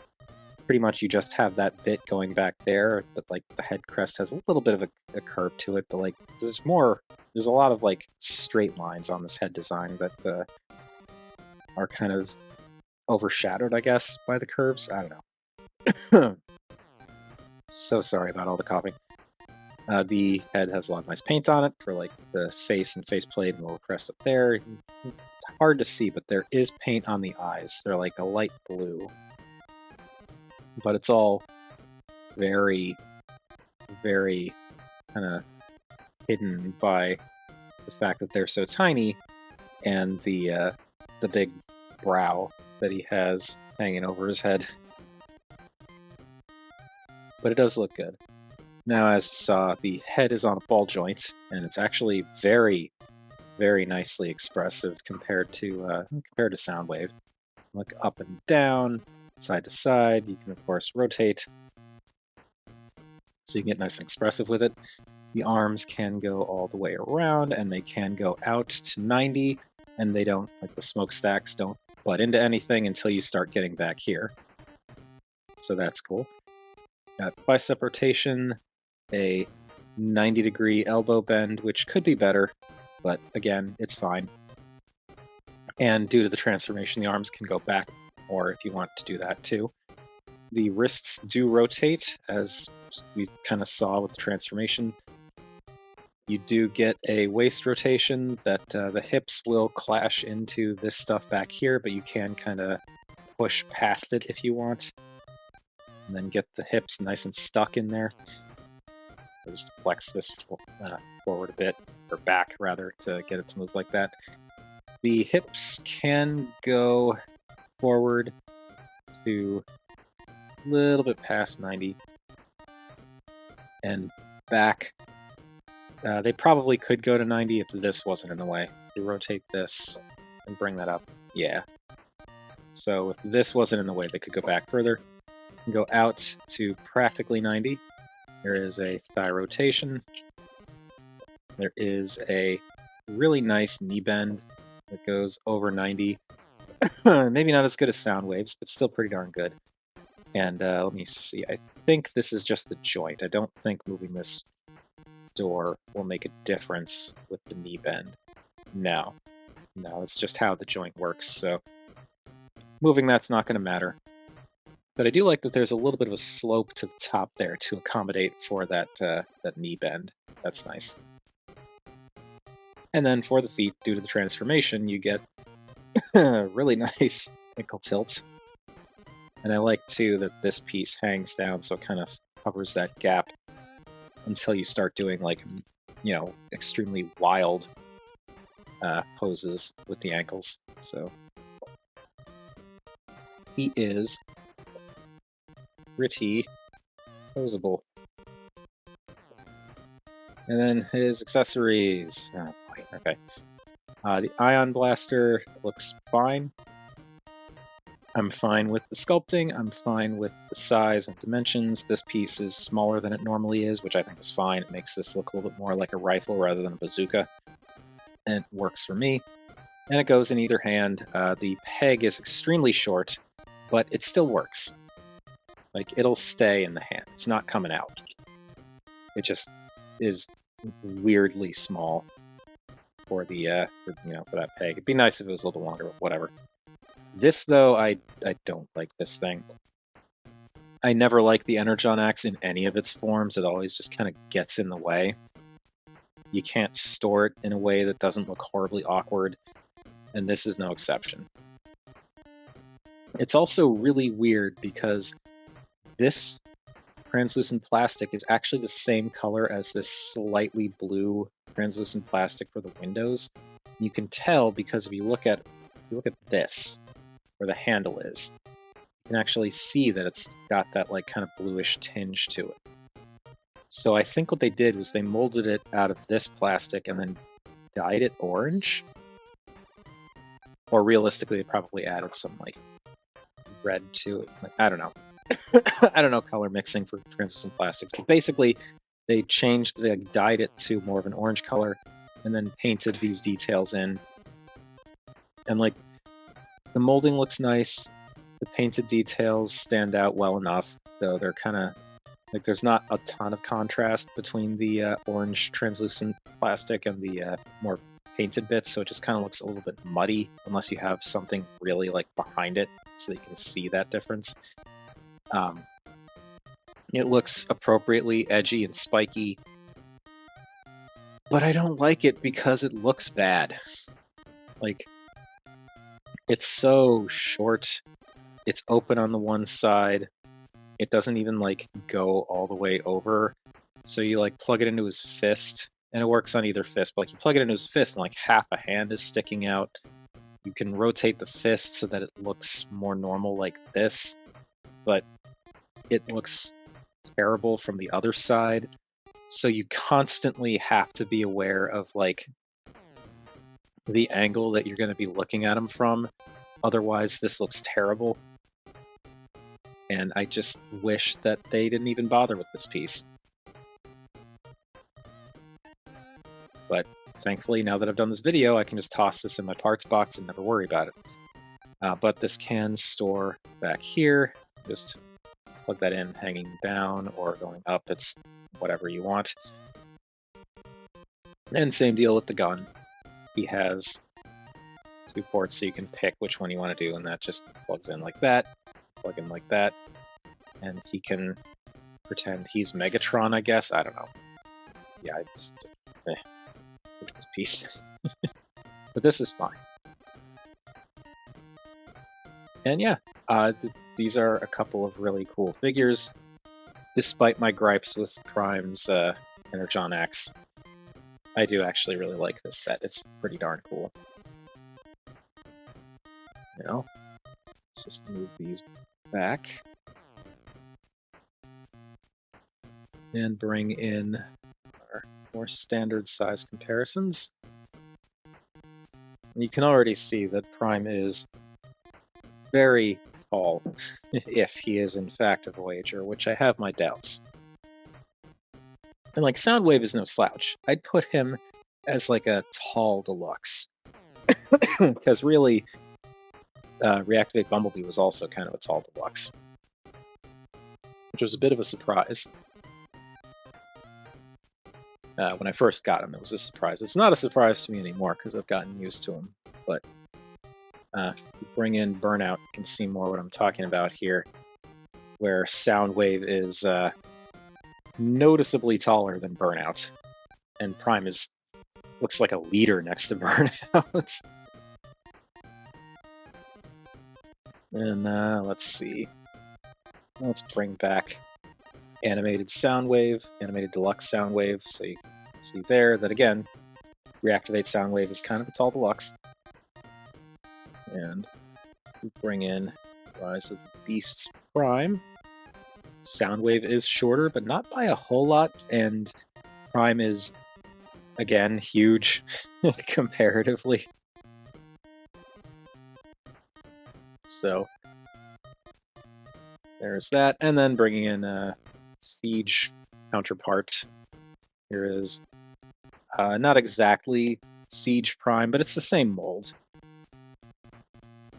pretty much you just have that bit going back there, but like the head crest has a little bit of a curve to it, but like there's a lot of like straight lines on this head design that are kind of overshadowed, I guess, by the curves. I don't know. So sorry about all the coughing. The head has a lot of nice paint on it for like the face and faceplate and the little crest up there. It's hard to see, but there is paint on the eyes. They're like a light blue. But it's all very, very kind of hidden by the fact that they're so tiny and the big brow that he has hanging over his head. But it does look good. Now, as you saw, the head is on a ball joint, and it's actually very, very nicely expressive compared to Soundwave. Look up and down. side to side. You can, of course, rotate, so you can get nice and expressive with it. The arms can go all the way around, and they can go out to 90, and they don't, like the smokestacks, don't butt into anything until you start getting back here. So that's cool. Got bicep rotation, a 90-degree elbow bend, which could be better, but again, it's fine. And due to the transformation, the arms can go back more if you want to do that too. The wrists do rotate, as we kind of saw with the transformation. You do get a waist rotation that the hips will clash into this stuff back here, but you can kind of push past it if you want. And then get the hips nice and stuck in there. I'll just flex this forward a bit, or back rather, to get it to move like that. The hips can go forward to a little bit past 90 and back. They probably could go to 90 if this wasn't in the way. You rotate this and bring that up. Yeah. So if this wasn't in the way, they could go back further and go out to practically 90. There is a thigh rotation. There is a really nice knee bend that goes over 90. Maybe not as good as Soundwave's, but still pretty darn good. And let me see. I think this is just the joint. I don't think moving this door will make a difference with the knee bend. No, it's just how the joint works. So moving that's not going to matter. But I do like that there's a little bit of a slope to the top there to accommodate for that knee bend. That's nice. And then for the feet, due to the transformation, you get a really nice ankle tilt. And I like too that this piece hangs down, so it kind of covers that gap until you start doing, like, you know, extremely wild poses with the ankles. So he is pretty posable. And then his accessories. Oh boy, okay. The Ion Blaster looks fine. I'm fine with the sculpting. I'm fine with the size and dimensions. This piece is smaller than it normally is, which I think is fine. It makes this look a little bit more like a rifle rather than a bazooka. And it works for me. And it goes in either hand. The peg is extremely short, but it still works. Like, it'll stay in the hand. It's not coming out. It just is weirdly small for the for that peg. It'd be nice if it was a little longer, but whatever. This, though, I don't like this thing. I never like the Energon Axe in any of its forms. It always just kind of gets in the way. You can't store it in a way that doesn't look horribly awkward, and this is no exception. It's also really weird because this translucent plastic is actually the same color as this slightly blue translucent plastic for the windows. You can tell because if you look at this, where the handle is, you can actually see that it's got that, like, kind of bluish tinge to it. So I think what they did was they molded it out of this plastic and then dyed it orange. Or realistically, they probably added some, like, red to it. Like, I don't know. I don't know color mixing for translucent plastics, but basically they dyed it to more of an orange color and then painted these details in. And, like, the molding looks nice. The painted details stand out well enough, though they're kind of, like, there's not a ton of contrast between the orange translucent plastic and the more painted bits, so it just kind of looks a little bit muddy unless you have something really, like, behind it so that you can see that difference. It looks appropriately edgy and spiky, but I don't like it because it looks bad. Like, it's so short. It's open on the one side. It doesn't even, like, go all the way over. So you, like, plug it into his fist, and it works on either fist, but, like, you plug it into his fist and, like, half a hand is sticking out. You can rotate the fist so that it looks more normal like this, but it looks terrible from the other side. So you constantly have to be aware of, like, the angle that you're going to be looking at him from. Otherwise, this looks terrible. And I just wish that they didn't even bother with this piece. But thankfully, now that I've done this video, I can just toss this in my parts box and never worry about it. But this can store back here. Just plug that in hanging down or going up. It's whatever you want. And same deal with the gun. He has 2 ports, so you can pick which one you want to do, and that just plugs in like that, plug in like that, and he can pretend he's Megatron, I guess. I don't know. Yeah, it's look at this piece. But this is fine. And yeah, these are a couple of really cool figures, despite my gripes with Prime's Energon X. I do actually really like this set. It's pretty darn cool. You know, let's just move these back and bring in our more standard size comparisons. And you can already see that Prime is very tall, if he is in fact a Voyager, which I have my doubts. And like, Soundwave is no slouch. I'd put him as like a tall deluxe. Because really, Reactivate Bumblebee was also kind of a tall deluxe. Which was a bit of a surprise. When I first got him, it was a surprise. It's not a surprise to me anymore, because I've gotten used to him. But you bring in Burnout, you can see more what I'm talking about here. Where Soundwave is noticeably taller than Burnout, and Prime looks like a leader next to Burnout. And let's see. Let's bring back Animated Soundwave, Animated Deluxe Soundwave, so you can see there that again, Reactivate Soundwave is kind of a tall deluxe. And we bring in Rise of the Beasts Prime. Soundwave is shorter, but not by a whole lot, and Prime is, again, huge comparatively. So there's that, and then bringing in a Siege counterpart. Here is not exactly Siege Prime, but it's the same mold.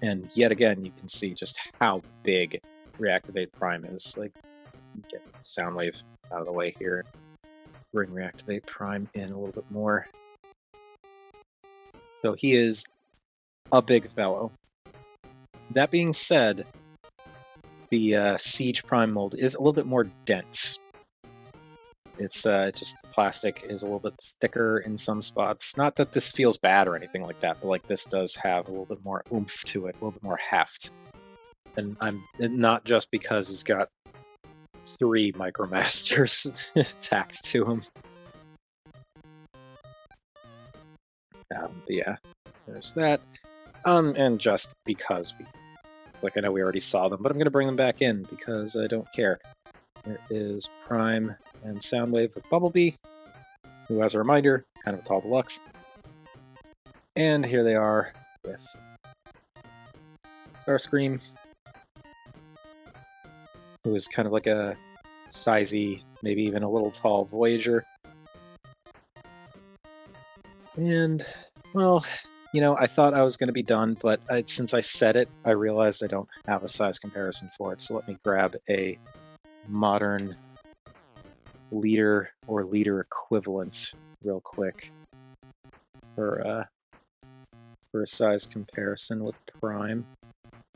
And yet again, you can see just how big Reactivate Prime is. Like, get Soundwave out of the way here. Bring Reactivate Prime in a little bit more. So he is a big fellow. That being said, the Siege Prime mold is a little bit more dense. It's just the plastic is a little bit thicker in some spots. Not that this feels bad or anything like that, but like this does have a little bit more oomph to it, a little bit more heft. And I'm not just because he's got 3 Micromasters tacked to him. But yeah, there's that. And just because I know we already saw them, but I'm going to bring them back in because I don't care. There is Prime and Soundwave with Bumblebee, who, as a reminder, kind of a tall deluxe. And here they are with Starscream, who is kind of like a sizey, maybe even a little tall Voyager. And, well, you know, I thought I was going to be done, but since I said it, I realized I don't have a size comparison for it. So let me grab a modern leader or leader equivalent real quick for a size comparison with Prime.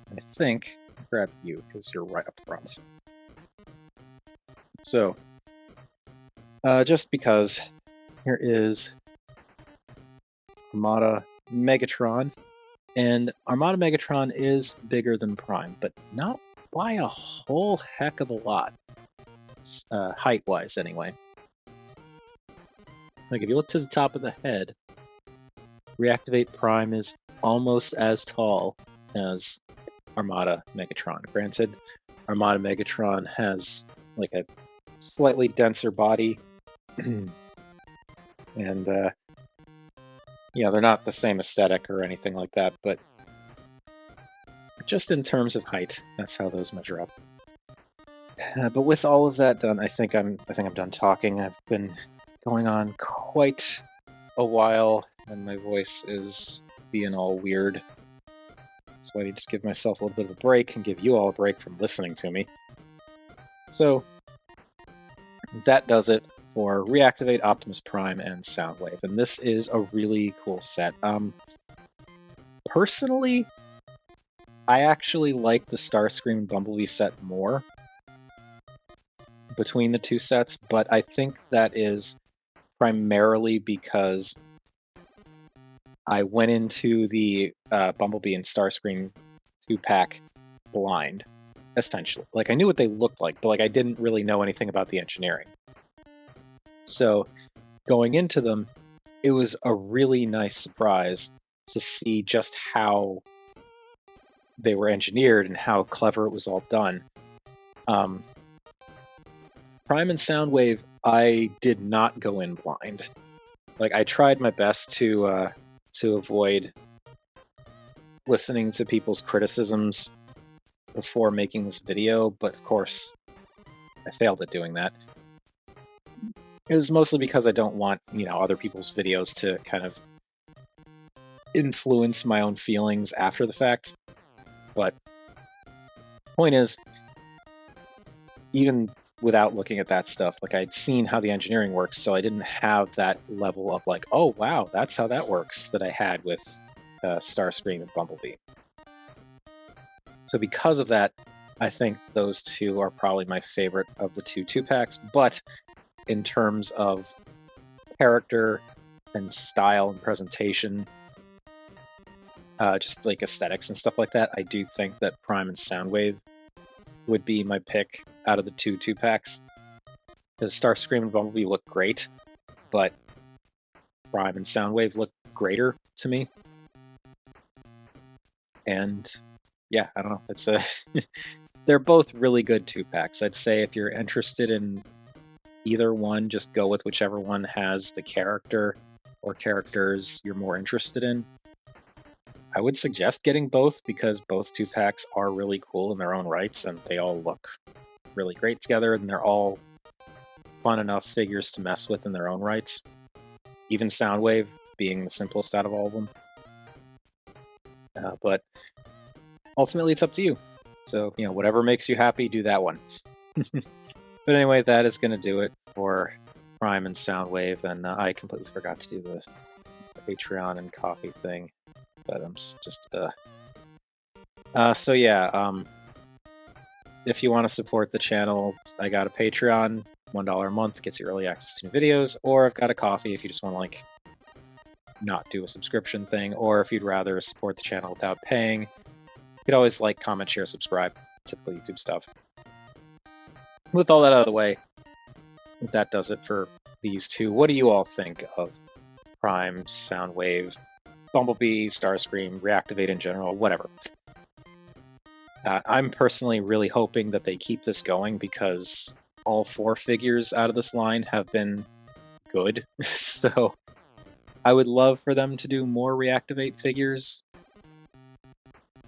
I think I'll grab you because you're right up front. So just because, here is Armada Megatron, and Armada Megatron is bigger than Prime, but not by a whole heck of a lot, height-wise anyway. Like, if you look to the top of the head, Reactivate Prime is almost as tall as Armada Megatron. Granted, Armada Megatron has like a slightly denser body, and yeah, they're not the same aesthetic or anything like that, but just in terms of height, that's how those measure up. But with all of that done, I think I'm done talking. I've been going on quite a while, and my voice is being all weird. So I need to give myself a little bit of a break and give you all a break from listening to me. So that does it for Reactivate Optimus Prime and Soundwave, and this is a really cool set. Personally, I actually like the Starscream and Bumblebee set more between the two sets, but I think that is primarily because I went into the Bumblebee and Starscream 2-pack blind, essentially. Like, I knew what they looked like, but like I didn't really know anything about the engineering. So going into them, it was a really nice surprise to see just how they were engineered and how clever it was all done. Prime and Soundwave, I did not go in blind. Like, I tried my best to avoid listening to people's criticisms before making this video, but of course, I failed at doing that. It was mostly because I don't want, other people's videos to kind of influence my own feelings after the fact. But point is, even without looking at that stuff, like, I'd seen how the engineering works, so I didn't have that level of like, oh wow, that's how that works that I had with Starscream and Bumblebee. So because of that, I think those two are probably my favorite of the two 2-packs, but in terms of character and style and presentation, just like aesthetics and stuff like that, I do think that Prime and Soundwave would be my pick out of the two 2-packs. Because Starscream and Bumblebee look great, but Prime and Soundwave look greater to me. And yeah, I don't know. It's they're both really good 2-packs. I'd say if you're interested in either one, just go with whichever one has the character or characters you're more interested in. I would suggest getting both because both 2-packs are really cool in their own rights, and they all look really great together, and they're all fun enough figures to mess with in their own rights. Even Soundwave being the simplest out of all of them. But ultimately, it's up to you. So, whatever makes you happy, do that one. But anyway, that is going to do it for Prime and Soundwave, and I completely forgot to do the Patreon and coffee thing, but I'm just so yeah, if you want to support the channel, I got a Patreon, $1 a month gets you early access to new videos, or I've got a coffee if you just want to not do a subscription thing, or if you'd rather support the channel without paying, you could always comment, share, subscribe, typical YouTube stuff. With all that out of the way, that does it for these two. What do you all think of Prime, Soundwave, Bumblebee, Starscream, Reactivate in general, whatever? I'm personally really hoping that they keep this going because all 4 figures out of this line have been good. So I would love for them to do more Reactivate figures.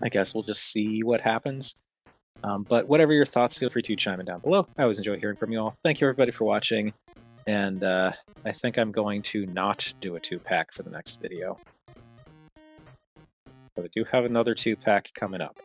I guess we'll just see what happens. But whatever your thoughts, feel free to chime in down below. I always enjoy hearing from you all. Thank you everybody for watching, and I think I'm going to not do a 2-pack for the next video. But I do have another 2-pack coming up.